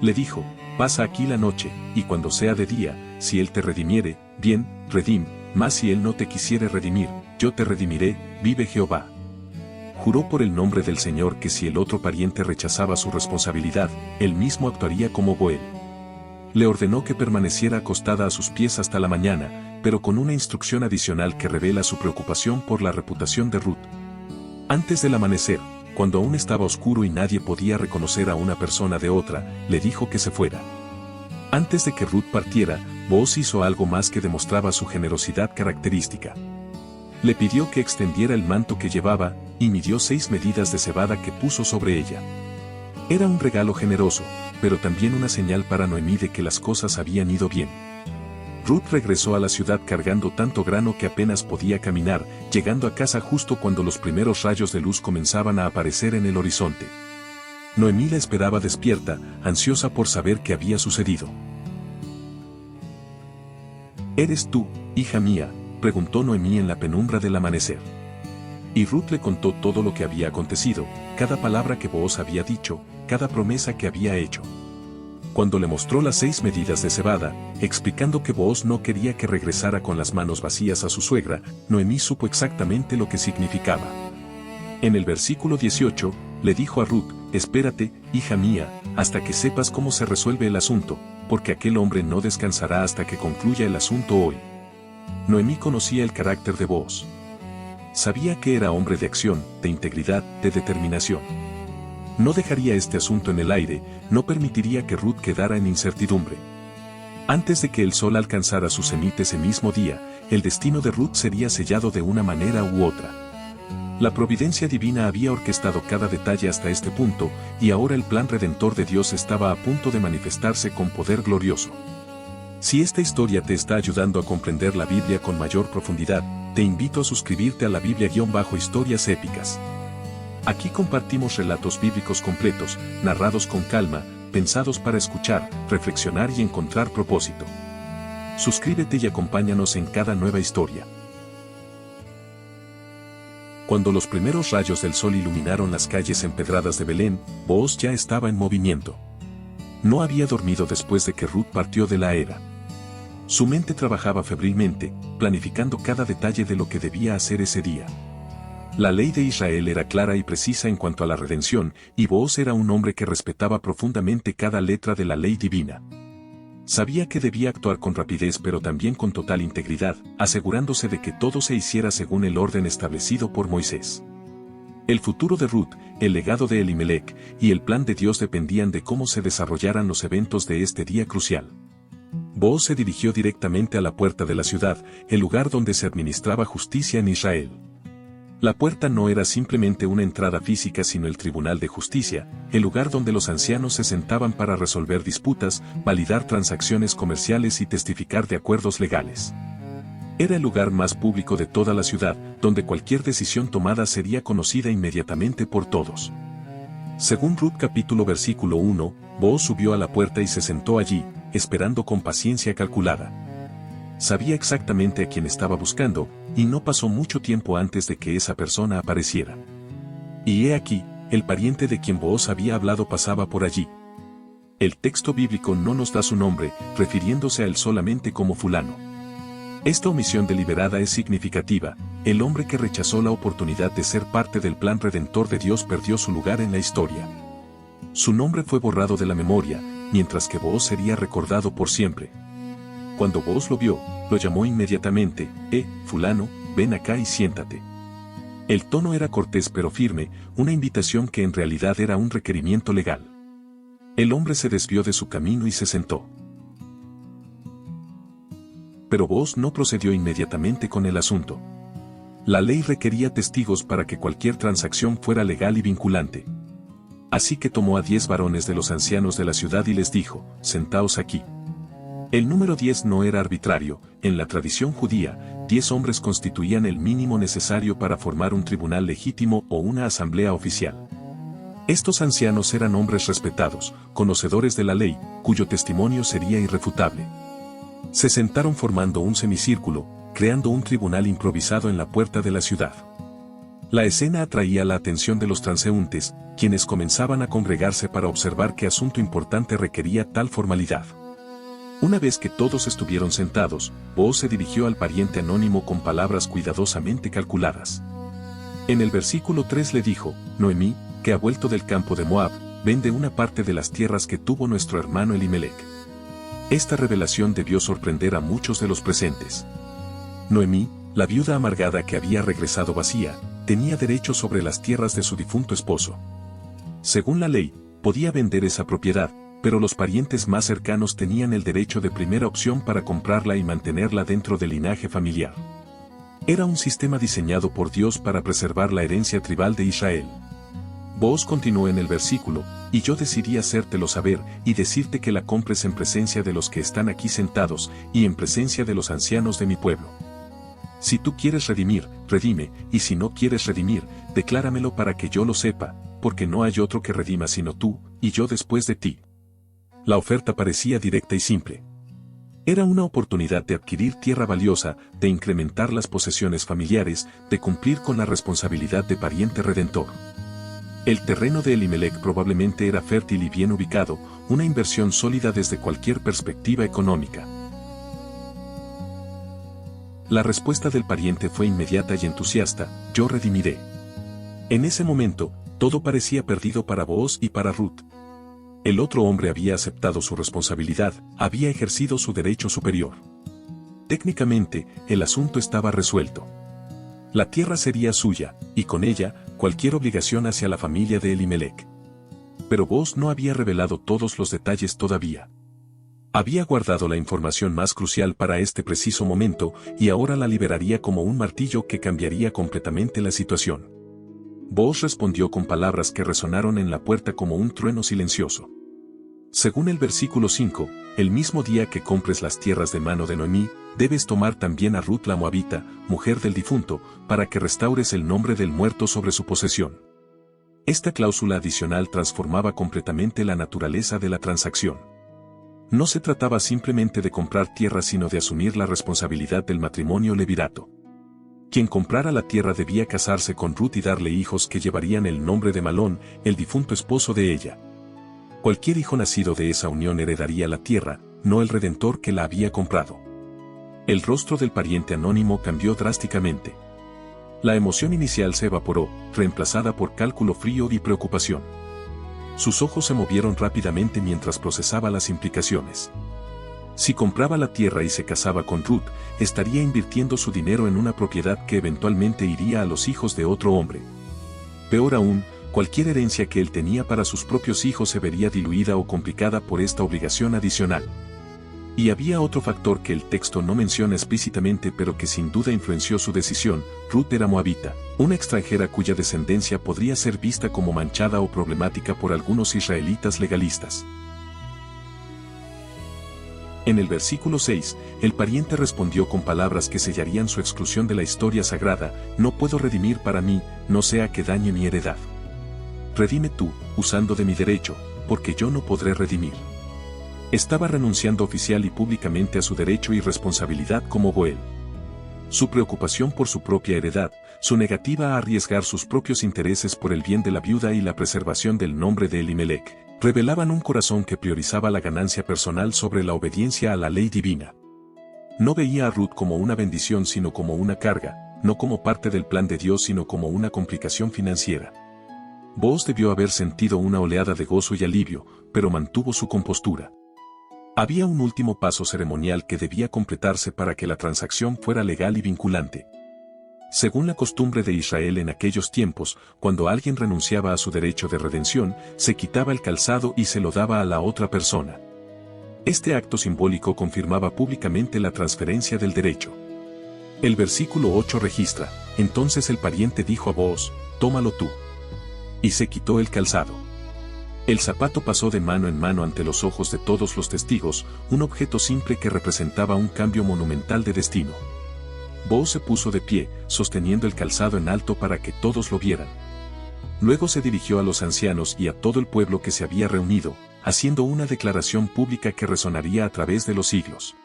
Le dijo: pasa aquí la noche, y cuando sea de día, si él te redimiere, bien, redim, mas si él no te quisiere redimir, yo te redimiré, vive Jehová. Juró por el nombre del Señor que si el otro pariente rechazaba su responsabilidad, él mismo actuaría como Boel. Le ordenó que permaneciera acostada a sus pies hasta la mañana, pero con una instrucción adicional que revela su preocupación por la reputación de Ruth. Antes del amanecer, cuando aún estaba oscuro y nadie podía reconocer a una persona de otra, le dijo que se fuera. Antes de que Ruth partiera, Booz hizo algo más que demostraba su generosidad característica. Le pidió que extendiera el manto que llevaba, y midió 6 medidas de cebada que puso sobre ella. Era un regalo generoso, pero también una señal para Noemí de que las cosas habían ido bien. Ruth regresó a la ciudad cargando tanto grano que apenas podía caminar, llegando a casa justo cuando los primeros rayos de luz comenzaban a aparecer en el horizonte. Noemí la esperaba despierta, ansiosa por saber qué había sucedido. ¿Eres tú, hija mía?, preguntó Noemí en la penumbra del amanecer. Y Ruth le contó todo lo que había acontecido, cada palabra que Booz había dicho, cada promesa que había hecho. Cuando le mostró las 6 medidas de cebada, explicando que Booz no quería que regresara con las manos vacías a su suegra, Noemí supo exactamente lo que significaba. En el versículo 18, le dijo a Ruth: espérate, hija mía, hasta que sepas cómo se resuelve el asunto, porque aquel hombre no descansará hasta que concluya el asunto hoy. Noemí conocía el carácter de Booz. Sabía que era hombre de acción, de integridad, de determinación. No dejaría este asunto en el aire, no permitiría que Ruth quedara en incertidumbre. Antes de que el sol alcanzara su cenit ese mismo día, el destino de Ruth sería sellado de una manera u otra. La providencia divina había orquestado cada detalle hasta este punto, y ahora el plan redentor de Dios estaba a punto de manifestarse con poder glorioso. Si esta historia te está ayudando a comprender la Biblia con mayor profundidad, te invito a suscribirte a la Biblia-Historias Épicas. Aquí compartimos relatos bíblicos completos, narrados con calma, pensados para escuchar, reflexionar y encontrar propósito. Suscríbete y acompáñanos en cada nueva historia. Cuando los primeros rayos del sol iluminaron las calles empedradas de Belén, Booz ya estaba en movimiento. No había dormido después de que Ruth partió de la era. Su mente trabajaba febrilmente, planificando cada detalle de lo que debía hacer ese día. La ley de Israel era clara y precisa en cuanto a la redención, y Booz era un hombre que respetaba profundamente cada letra de la ley divina. Sabía que debía actuar con rapidez pero también con total integridad, asegurándose de que todo se hiciera según el orden establecido por Moisés. El futuro de Ruth, el legado de Elimelec, y el plan de Dios dependían de cómo se desarrollaran los eventos de este día crucial. Booz se dirigió directamente a la puerta de la ciudad, el lugar donde se administraba justicia en Israel. La puerta no era simplemente una entrada física sino el tribunal de justicia, el lugar donde los ancianos se sentaban para resolver disputas, validar transacciones comerciales y testificar de acuerdos legales. Era el lugar más público de toda la ciudad, donde cualquier decisión tomada sería conocida inmediatamente por todos. Según Ruth capítulo versículo 1, Booz subió a la puerta y se sentó allí, esperando con paciencia calculada. Sabía exactamente a quién estaba buscando, y no pasó mucho tiempo antes de que esa persona apareciera. Y he aquí, el pariente de quien Booz había hablado pasaba por allí. El texto bíblico no nos da su nombre, refiriéndose a él solamente como fulano. Esta omisión deliberada es significativa. El hombre que rechazó la oportunidad de ser parte del plan redentor de Dios perdió su lugar en la historia. Su nombre fue borrado de la memoria, mientras que Booz sería recordado por siempre. Cuando Booz lo vio, lo llamó inmediatamente, fulano, ven acá y siéntate. El tono era cortés pero firme, una invitación que en realidad era un requerimiento legal. El hombre se desvió de su camino y se sentó. Pero Booz no procedió inmediatamente con el asunto. La ley requería testigos para que cualquier transacción fuera legal y vinculante. Así que tomó a 10 varones de los ancianos de la ciudad y les dijo, sentaos aquí. El número 10 no era arbitrario, en la tradición judía, 10 hombres constituían el mínimo necesario para formar un tribunal legítimo o una asamblea oficial. Estos ancianos eran hombres respetados, conocedores de la ley, cuyo testimonio sería irrefutable. Se sentaron formando un semicírculo, creando un tribunal improvisado en la puerta de la ciudad. La escena atraía la atención de los transeúntes, quienes comenzaban a congregarse para observar qué asunto importante requería tal formalidad. Una vez que todos estuvieron sentados, Booz se dirigió al pariente anónimo con palabras cuidadosamente calculadas. En el versículo 3 le dijo, Noemí, que ha vuelto del campo de Moab, vende una parte de las tierras que tuvo nuestro hermano Elimelec. Esta revelación debió sorprender a muchos de los presentes. Noemí, la viuda amargada que había regresado vacía, tenía derecho sobre las tierras de su difunto esposo. Según la ley, podía vender esa propiedad, pero los parientes más cercanos tenían el derecho de primera opción para comprarla y mantenerla dentro del linaje familiar. Era un sistema diseñado por Dios para preservar la herencia tribal de Israel. Booz continuó en el versículo, y yo decidí hacértelo saber y decirte que la compres en presencia de los que están aquí sentados y en presencia de los ancianos de mi pueblo. Si tú quieres redimir, redime, y si no quieres redimir, decláramelo para que yo lo sepa, porque no hay otro que redima sino tú, y yo después de ti. La oferta parecía directa y simple. Era una oportunidad de adquirir tierra valiosa, de incrementar las posesiones familiares, de cumplir con la responsabilidad de pariente redentor. El terreno de Elimelec probablemente era fértil y bien ubicado, una inversión sólida desde cualquier perspectiva económica. La respuesta del pariente fue inmediata y entusiasta, yo redimiré. En ese momento, todo parecía perdido para Booz y para Ruth. El otro hombre había aceptado su responsabilidad, había ejercido su derecho superior. Técnicamente, el asunto estaba resuelto. La tierra sería suya, y con ella, cualquier obligación hacia la familia de Elimelec. Pero Booz no había revelado todos los detalles todavía. Había guardado la información más crucial para este preciso momento, y ahora la liberaría como un martillo que cambiaría completamente la situación. Booz respondió con palabras que resonaron en la puerta como un trueno silencioso. Según el versículo 5, el mismo día que compres las tierras de mano de Noemí, debes tomar también a Ruth la Moabita, mujer del difunto, para que restaures el nombre del muerto sobre su posesión. Esta cláusula adicional transformaba completamente la naturaleza de la transacción. No se trataba simplemente de comprar tierra sino de asumir la responsabilidad del matrimonio levirato. Quien comprara la tierra debía casarse con Ruth y darle hijos que llevarían el nombre de Malón, el difunto esposo de ella. Cualquier hijo nacido de esa unión heredaría la tierra, no el redentor que la había comprado. El rostro del pariente anónimo cambió drásticamente. La emoción inicial se evaporó, reemplazada por cálculo frío y preocupación. Sus ojos se movieron rápidamente mientras procesaba las implicaciones. Si compraba la tierra y se casaba con Ruth, estaría invirtiendo su dinero en una propiedad que eventualmente iría a los hijos de otro hombre. Peor aún, cualquier herencia que él tenía para sus propios hijos se vería diluida o complicada por esta obligación adicional. Y había otro factor que el texto no menciona explícitamente pero que sin duda influenció su decisión: Ruth era moabita, una extranjera cuya descendencia podría ser vista como manchada o problemática por algunos israelitas legalistas. En el versículo 6, el pariente respondió con palabras que sellarían su exclusión de la historia sagrada: no puedo redimir para mí, no sea que dañe mi heredad. Redime tú, usando de mi derecho, porque yo no podré redimir. Estaba renunciando oficial y públicamente a su derecho y responsabilidad como Goel. Su preocupación por su propia heredad, su negativa a arriesgar sus propios intereses por el bien de la viuda y la preservación del nombre de Elimelech, revelaban un corazón que priorizaba la ganancia personal sobre la obediencia a la ley divina. No veía a Ruth como una bendición sino como una carga, no como parte del plan de Dios sino como una complicación financiera. Booz debió haber sentido una oleada de gozo y alivio, pero mantuvo su compostura. Había un último paso ceremonial que debía completarse para que la transacción fuera legal y vinculante. Según la costumbre de Israel en aquellos tiempos, cuando alguien renunciaba a su derecho de redención, se quitaba el calzado y se lo daba a la otra persona. Este acto simbólico confirmaba públicamente la transferencia del derecho. El versículo 8 registra: entonces el pariente dijo a Booz: tómalo tú. Y se quitó el calzado. El zapato pasó de mano en mano ante los ojos de todos los testigos, un objeto simple que representaba un cambio monumental de destino. Booz se puso de pie, sosteniendo el calzado en alto para que todos lo vieran. Luego se dirigió a los ancianos y a todo el pueblo que se había reunido, haciendo una declaración pública que resonaría a través de los siglos.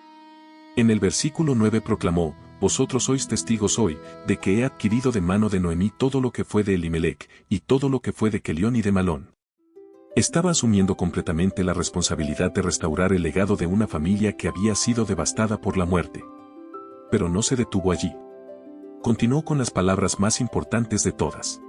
En el versículo 9 proclamó: vosotros sois testigos hoy, de que he adquirido de mano de Noemí todo lo que fue de Elimelech, y todo lo que fue de Kelión y de Malón. Estaba asumiendo completamente la responsabilidad de restaurar el legado de una familia que había sido devastada por la muerte. Pero no se detuvo allí. Continuó con las palabras más importantes de todas.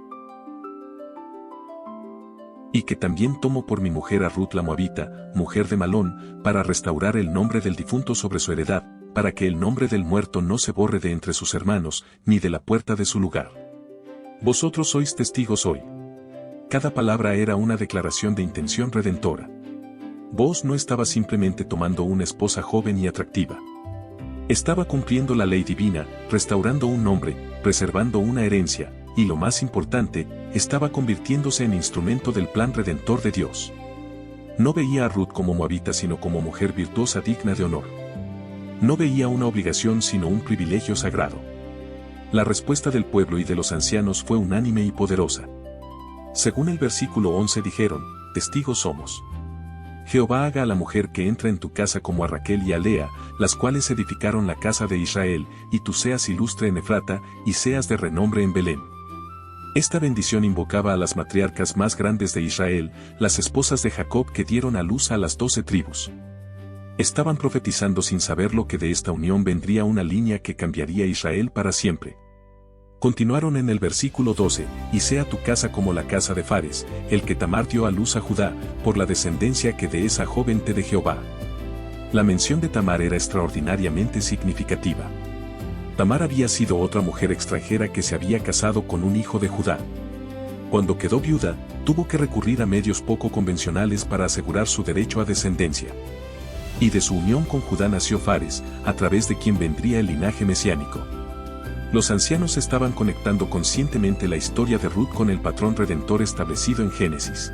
Y que también tomo por mi mujer a Ruth la moabita, mujer de Malón, para restaurar el nombre del difunto sobre su heredad, para que el nombre del muerto no se borre de entre sus hermanos, ni de la puerta de su lugar. Vosotros sois testigos hoy. Cada palabra era una declaración de intención redentora. Booz no estaba simplemente tomando una esposa joven y atractiva. Estaba cumpliendo la ley divina, restaurando un nombre, preservando una herencia, y lo más importante, estaba convirtiéndose en instrumento del plan redentor de Dios. No veía a Ruth como moabita sino como mujer virtuosa digna de honor. No veía una obligación sino un privilegio sagrado. La respuesta del pueblo y de los ancianos fue unánime y poderosa. Según el versículo 11 dijeron: testigos somos. Jehová haga a la mujer que entra en tu casa como a Raquel y a Lea, las cuales edificaron la casa de Israel, y tú seas ilustre en Efrata, y seas de renombre en Belén. Esta bendición invocaba a las matriarcas más grandes de Israel, las esposas de Jacob que dieron a luz a las 12 tribus. Estaban profetizando sin saber lo que de esta unión vendría una línea que cambiaría Israel para siempre. Continuaron en el versículo 12, y sea tu casa como la casa de Fares, el que Tamar dio a luz a Judá, por la descendencia que de esa joven te de Jehová. La mención de Tamar era extraordinariamente significativa. Tamar había sido otra mujer extranjera que se había casado con un hijo de Judá. Cuando quedó viuda, tuvo que recurrir a medios poco convencionales para asegurar su derecho a descendencia. Y de su unión con Judá nació Fares, a través de quien vendría el linaje mesiánico. Los ancianos estaban conectando conscientemente la historia de Ruth con el patrón redentor establecido en Génesis.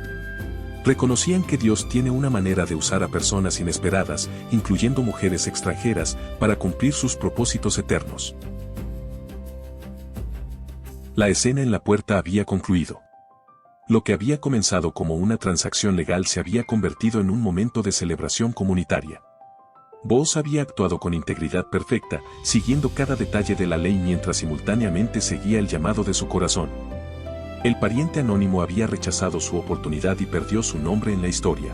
Reconocían que Dios tiene una manera de usar a personas inesperadas, incluyendo mujeres extranjeras, para cumplir sus propósitos eternos. La escena en la puerta había concluido. Lo que había comenzado como una transacción legal se había convertido en un momento de celebración comunitaria. Booz había actuado con integridad perfecta, siguiendo cada detalle de la ley mientras simultáneamente seguía el llamado de su corazón. El pariente anónimo había rechazado su oportunidad y perdió su nombre en la historia.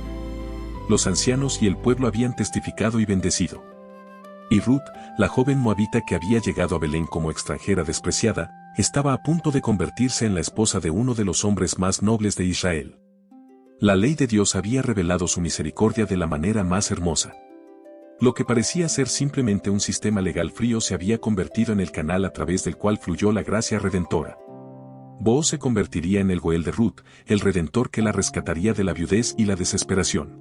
Los ancianos y el pueblo habían testificado y bendecido. Y Ruth, la joven moabita que había llegado a Belén como extranjera despreciada, estaba a punto de convertirse en la esposa de uno de los hombres más nobles de Israel. La ley de Dios había revelado su misericordia de la manera más hermosa. Lo que parecía ser simplemente un sistema legal frío se había convertido en el canal a través del cual fluyó la gracia redentora. Booz se convertiría en el Goel de Ruth, el redentor que la rescataría de la viudez y la desesperación.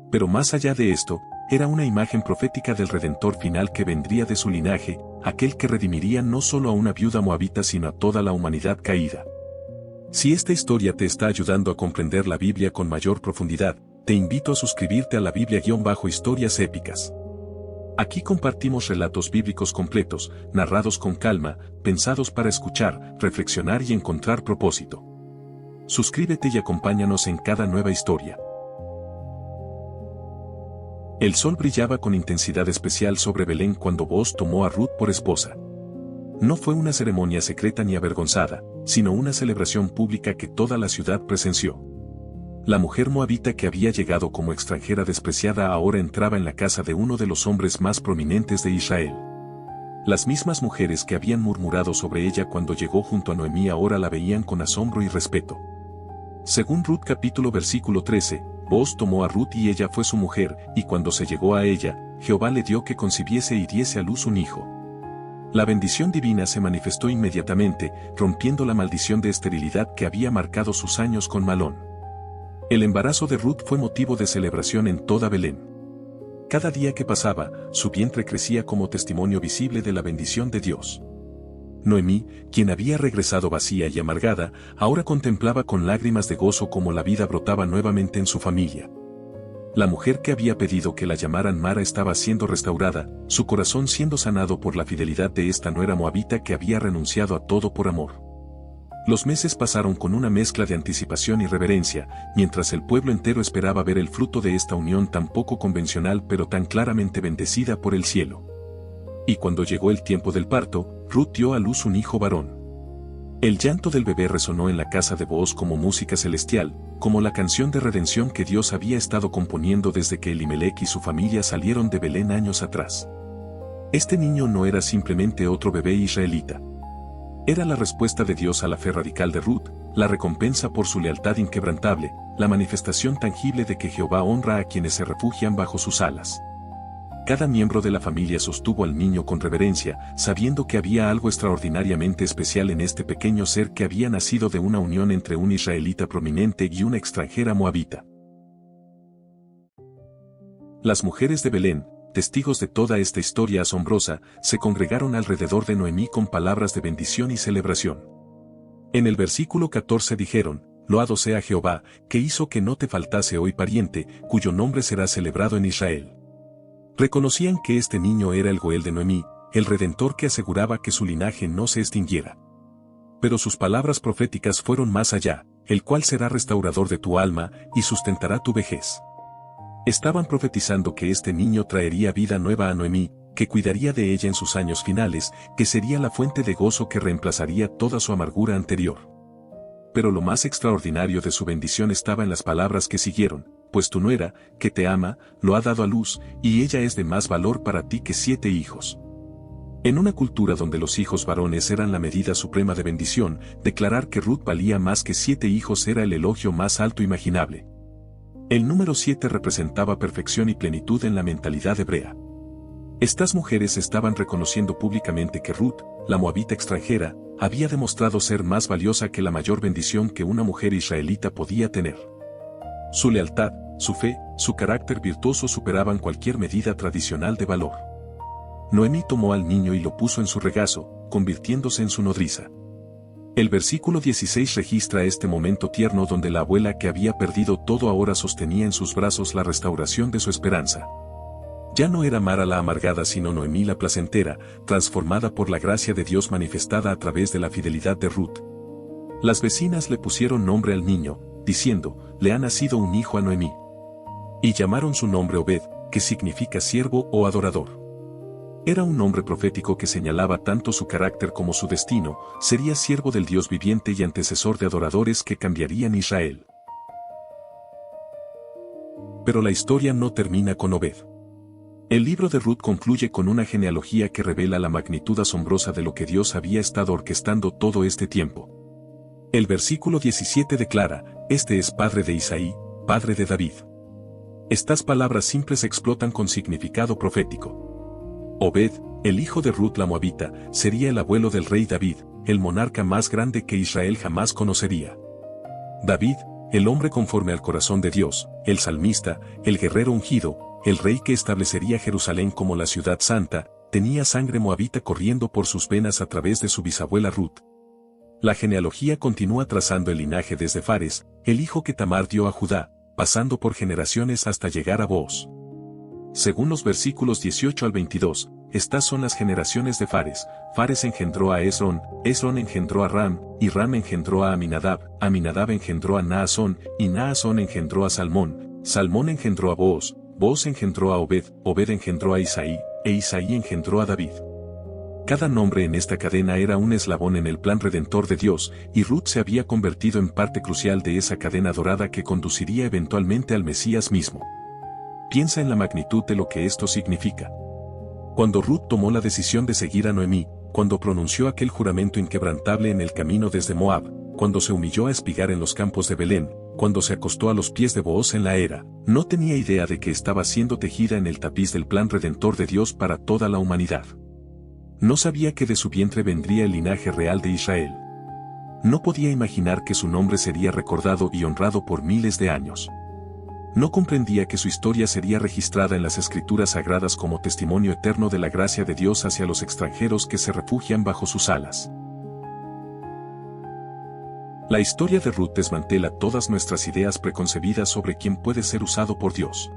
Pero más allá de esto, era una imagen profética del Redentor final que vendría de su linaje, aquel que redimiría no solo a una viuda moabita sino a toda la humanidad caída. Si esta historia te está ayudando a comprender la Biblia con mayor profundidad, te invito a suscribirte a la Biblia-Historias Épicas. Aquí compartimos relatos bíblicos completos, narrados con calma, pensados para escuchar, reflexionar y encontrar propósito. Suscríbete y acompáñanos en cada nueva historia. El sol brillaba con intensidad especial sobre Belén cuando Booz tomó a Ruth por esposa. No fue una ceremonia secreta ni avergonzada, sino una celebración pública que toda la ciudad presenció. La mujer moabita que había llegado como extranjera despreciada ahora entraba en la casa de uno de los hombres más prominentes de Israel. Las mismas mujeres que habían murmurado sobre ella cuando llegó junto a Noemí ahora la veían con asombro y respeto. Según Ruth capítulo versículo 13, Booz tomó a Ruth y ella fue su mujer, y cuando se llegó a ella, Jehová le dio que concibiese y diese a luz un hijo. La bendición divina se manifestó inmediatamente, rompiendo la maldición de esterilidad que había marcado sus años con Malón. El embarazo de Ruth fue motivo de celebración en toda Belén. Cada día que pasaba, su vientre crecía como testimonio visible de la bendición de Dios. Noemí, quien había regresado vacía y amargada, ahora contemplaba con lágrimas de gozo cómo la vida brotaba nuevamente en su familia. La mujer que había pedido que la llamaran Mara estaba siendo restaurada, su corazón siendo sanado por la fidelidad de esta nuera moabita que había renunciado a todo por amor. Los meses pasaron con una mezcla de anticipación y reverencia, mientras el pueblo entero esperaba ver el fruto de esta unión tan poco convencional pero tan claramente bendecida por el cielo. Y cuando llegó el tiempo del parto, Ruth dio a luz un hijo varón. El llanto del bebé resonó en la casa de Booz como música celestial, como la canción de redención que Dios había estado componiendo desde que Elimelec y su familia salieron de Belén años atrás. Este niño no era simplemente otro bebé israelita. Era la respuesta de Dios a la fe radical de Ruth, la recompensa por su lealtad inquebrantable, la manifestación tangible de que Jehová honra a quienes se refugian bajo sus alas. Cada miembro de la familia sostuvo al niño con reverencia, sabiendo que había algo extraordinariamente especial en este pequeño ser que había nacido de una unión entre un israelita prominente y una extranjera moabita. Las mujeres de Belén, testigos de toda esta historia asombrosa, se congregaron alrededor de Noemí con palabras de bendición y celebración. En el versículo 14 dijeron: Loado sea Jehová, que hizo que no te faltase hoy pariente, cuyo nombre será celebrado en Israel. Reconocían que este niño era el Goel de Noemí, el Redentor que aseguraba que su linaje no se extinguiera. Pero sus palabras proféticas fueron más allá: el cual será restaurador de tu alma, y sustentará tu vejez. Estaban profetizando que este niño traería vida nueva a Noemí, que cuidaría de ella en sus años finales, que sería la fuente de gozo que reemplazaría toda su amargura anterior. Pero lo más extraordinario de su bendición estaba en las palabras que siguieron: pues tu nuera, que te ama, lo ha dado a luz, y ella es de más valor para ti que 7 hijos. En una cultura donde los hijos varones eran la medida suprema de bendición, declarar que Ruth valía más que 7 hijos era el elogio más alto imaginable. El número 7 representaba perfección y plenitud en la mentalidad hebrea. Estas mujeres estaban reconociendo públicamente que Ruth, la moabita extranjera, había demostrado ser más valiosa que la mayor bendición que una mujer israelita podía tener. Su lealtad, su fe, su carácter virtuoso superaban cualquier medida tradicional de valor. Noemí tomó al niño y lo puso en su regazo, convirtiéndose en su nodriza. El versículo 16 registra este momento tierno donde la abuela que había perdido todo ahora sostenía en sus brazos la restauración de su esperanza. Ya no era Mara la amargada sino Noemí la placentera, transformada por la gracia de Dios manifestada a través de la fidelidad de Ruth. Las vecinas le pusieron nombre al niño, diciendo: le ha nacido un hijo a Noemí. Y llamaron su nombre Obed, que significa siervo o adorador. Era un nombre profético que señalaba tanto su carácter como su destino: sería siervo del Dios viviente y antecesor de adoradores que cambiarían Israel. Pero la historia no termina con Obed. El libro de Ruth concluye con una genealogía que revela la magnitud asombrosa de lo que Dios había estado orquestando todo este tiempo. El versículo 17 declara: este es padre de Isaí, padre de David. Estas palabras simples explotan con significado profético. Obed, el hijo de Ruth la moabita, sería el abuelo del rey David, el monarca más grande que Israel jamás conocería. David, el hombre conforme al corazón de Dios, el salmista, el guerrero ungido, el rey que establecería Jerusalén como la ciudad santa, tenía sangre moabita corriendo por sus venas a través de su bisabuela Ruth. La genealogía continúa trazando el linaje desde Fares, el hijo que Tamar dio a Judá, pasando por generaciones hasta llegar a Booz. Según los versículos 18 al 22, estas son las generaciones de Fares. Fares engendró a Esrón, Esrón engendró a Ram, y Ram engendró a Aminadab, Aminadab engendró a Naasón, y Naasón engendró a Salmón, Salmón engendró a Booz, Booz engendró a Obed, Obed engendró a Isaí, e Isaí engendró a David. Cada nombre en esta cadena era un eslabón en el plan redentor de Dios, y Ruth se había convertido en parte crucial de esa cadena dorada que conduciría eventualmente al Mesías mismo. Piensa en la magnitud de lo que esto significa. Cuando Ruth tomó la decisión de seguir a Noemí, cuando pronunció aquel juramento inquebrantable en el camino desde Moab, cuando se humilló a espigar en los campos de Belén, cuando se acostó a los pies de Booz en la era, no tenía idea de que estaba siendo tejida en el tapiz del plan redentor de Dios para toda la humanidad. No sabía que de su vientre vendría el linaje real de Israel. No podía imaginar que su nombre sería recordado y honrado por miles de años. No comprendía que su historia sería registrada en las Escrituras Sagradas como testimonio eterno de la gracia de Dios hacia los extranjeros que se refugian bajo sus alas. La historia de Ruth desmantela todas nuestras ideas preconcebidas sobre quién puede ser usado por Dios.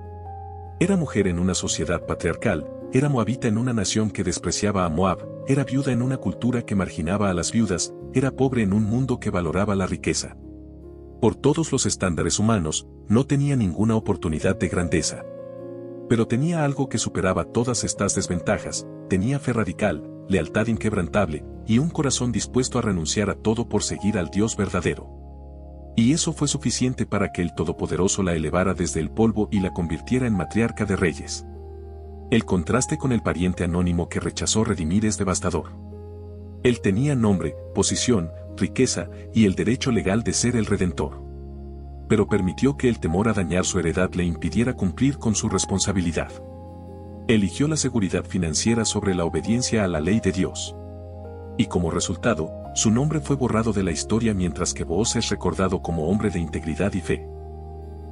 Era mujer en una sociedad patriarcal, era moabita en una nación que despreciaba a Moab, era viuda en una cultura que marginaba a las viudas, era pobre en un mundo que valoraba la riqueza. Por todos los estándares humanos, no tenía ninguna oportunidad de grandeza. Pero tenía algo que superaba todas estas desventajas, tenía fe radical, lealtad inquebrantable, y un corazón dispuesto a renunciar a todo por seguir al Dios verdadero. Y eso fue suficiente para que el Todopoderoso la elevara desde el polvo y la convirtiera en matriarca de reyes. El contraste con el pariente anónimo que rechazó redimir es devastador. Él tenía nombre, posición, riqueza y el derecho legal de ser el Redentor. Pero permitió que el temor a dañar su heredad le impidiera cumplir con su responsabilidad. Eligió la seguridad financiera sobre la obediencia a la ley de Dios. Y como resultado, su nombre fue borrado de la historia mientras que Booz es recordado como hombre de integridad y fe.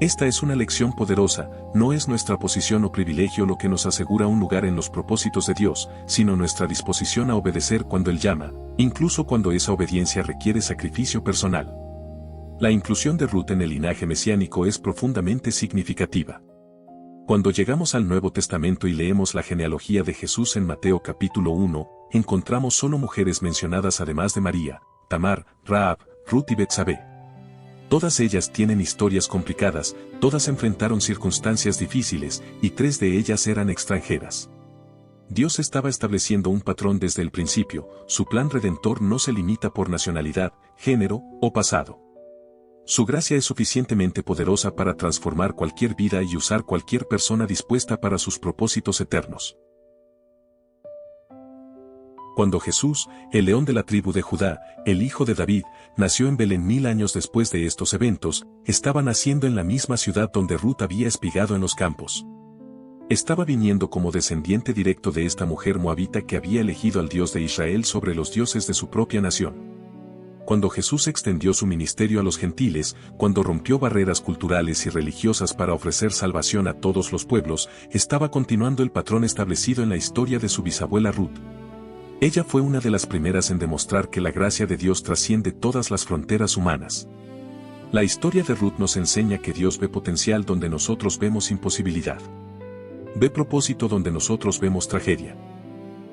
Esta es una lección poderosa, no es nuestra posición o privilegio lo que nos asegura un lugar en los propósitos de Dios, sino nuestra disposición a obedecer cuando Él llama, incluso cuando esa obediencia requiere sacrificio personal. La inclusión de Ruth en el linaje mesiánico es profundamente significativa. Cuando llegamos al Nuevo Testamento y leemos la genealogía de Jesús en Mateo capítulo 1, encontramos solo mujeres mencionadas además de María, Tamar, Rahab, Ruth y Betsabé. Todas ellas tienen historias complicadas, todas enfrentaron circunstancias difíciles, y 3 de ellas eran extranjeras. Dios estaba estableciendo un patrón desde el principio, su plan redentor no se limita por nacionalidad, género o pasado. Su gracia es suficientemente poderosa para transformar cualquier vida y usar cualquier persona dispuesta para sus propósitos eternos. Cuando Jesús, el león de la tribu de Judá, el hijo de David, nació en Belén 1000 años después de estos eventos, estaba naciendo en la misma ciudad donde Ruth había espigado en los campos. Estaba viniendo como descendiente directo de esta mujer moabita que había elegido al Dios de Israel sobre los dioses de su propia nación. Cuando Jesús extendió su ministerio a los gentiles, cuando rompió barreras culturales y religiosas para ofrecer salvación a todos los pueblos, estaba continuando el patrón establecido en la historia de su bisabuela Ruth. Ella fue una de las primeras en demostrar que la gracia de Dios trasciende todas las fronteras humanas. La historia de Ruth nos enseña que Dios ve potencial donde nosotros vemos imposibilidad. Ve propósito donde nosotros vemos tragedia.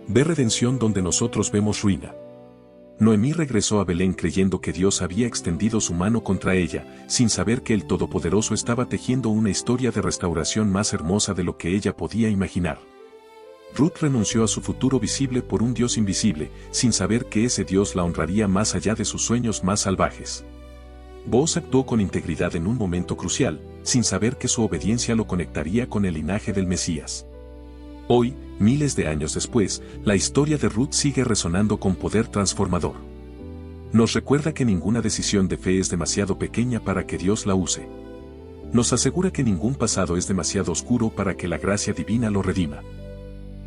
Ve redención donde nosotros vemos ruina. Noemí regresó a Belén creyendo que Dios había extendido su mano contra ella, sin saber que el Todopoderoso estaba tejiendo una historia de restauración más hermosa de lo que ella podía imaginar. Ruth renunció a su futuro visible por un Dios invisible, sin saber que ese Dios la honraría más allá de sus sueños más salvajes. Booz actuó con integridad en un momento crucial, sin saber que su obediencia lo conectaría con el linaje del Mesías. Hoy, miles de años después, la historia de Ruth sigue resonando con poder transformador. Nos recuerda que ninguna decisión de fe es demasiado pequeña para que Dios la use. Nos asegura que ningún pasado es demasiado oscuro para que la gracia divina lo redima.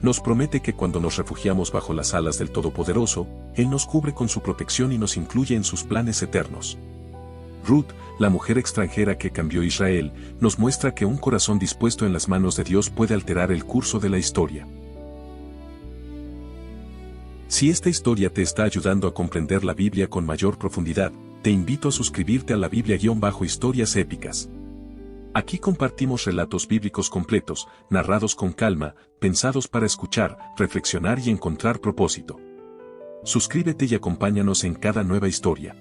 Nos promete que cuando nos refugiamos bajo las alas del Todopoderoso, Él nos cubre con su protección y nos incluye en sus planes eternos. Ruth, la mujer extranjera que cambió Israel, nos muestra que un corazón dispuesto en las manos de Dios puede alterar el curso de la historia. Si esta historia te está ayudando a comprender la Biblia con mayor profundidad, te invito a suscribirte a la Biblia-Historias Épicas. Aquí compartimos relatos bíblicos completos, narrados con calma, pensados para escuchar, reflexionar y encontrar propósito. Suscríbete y acompáñanos en cada nueva historia.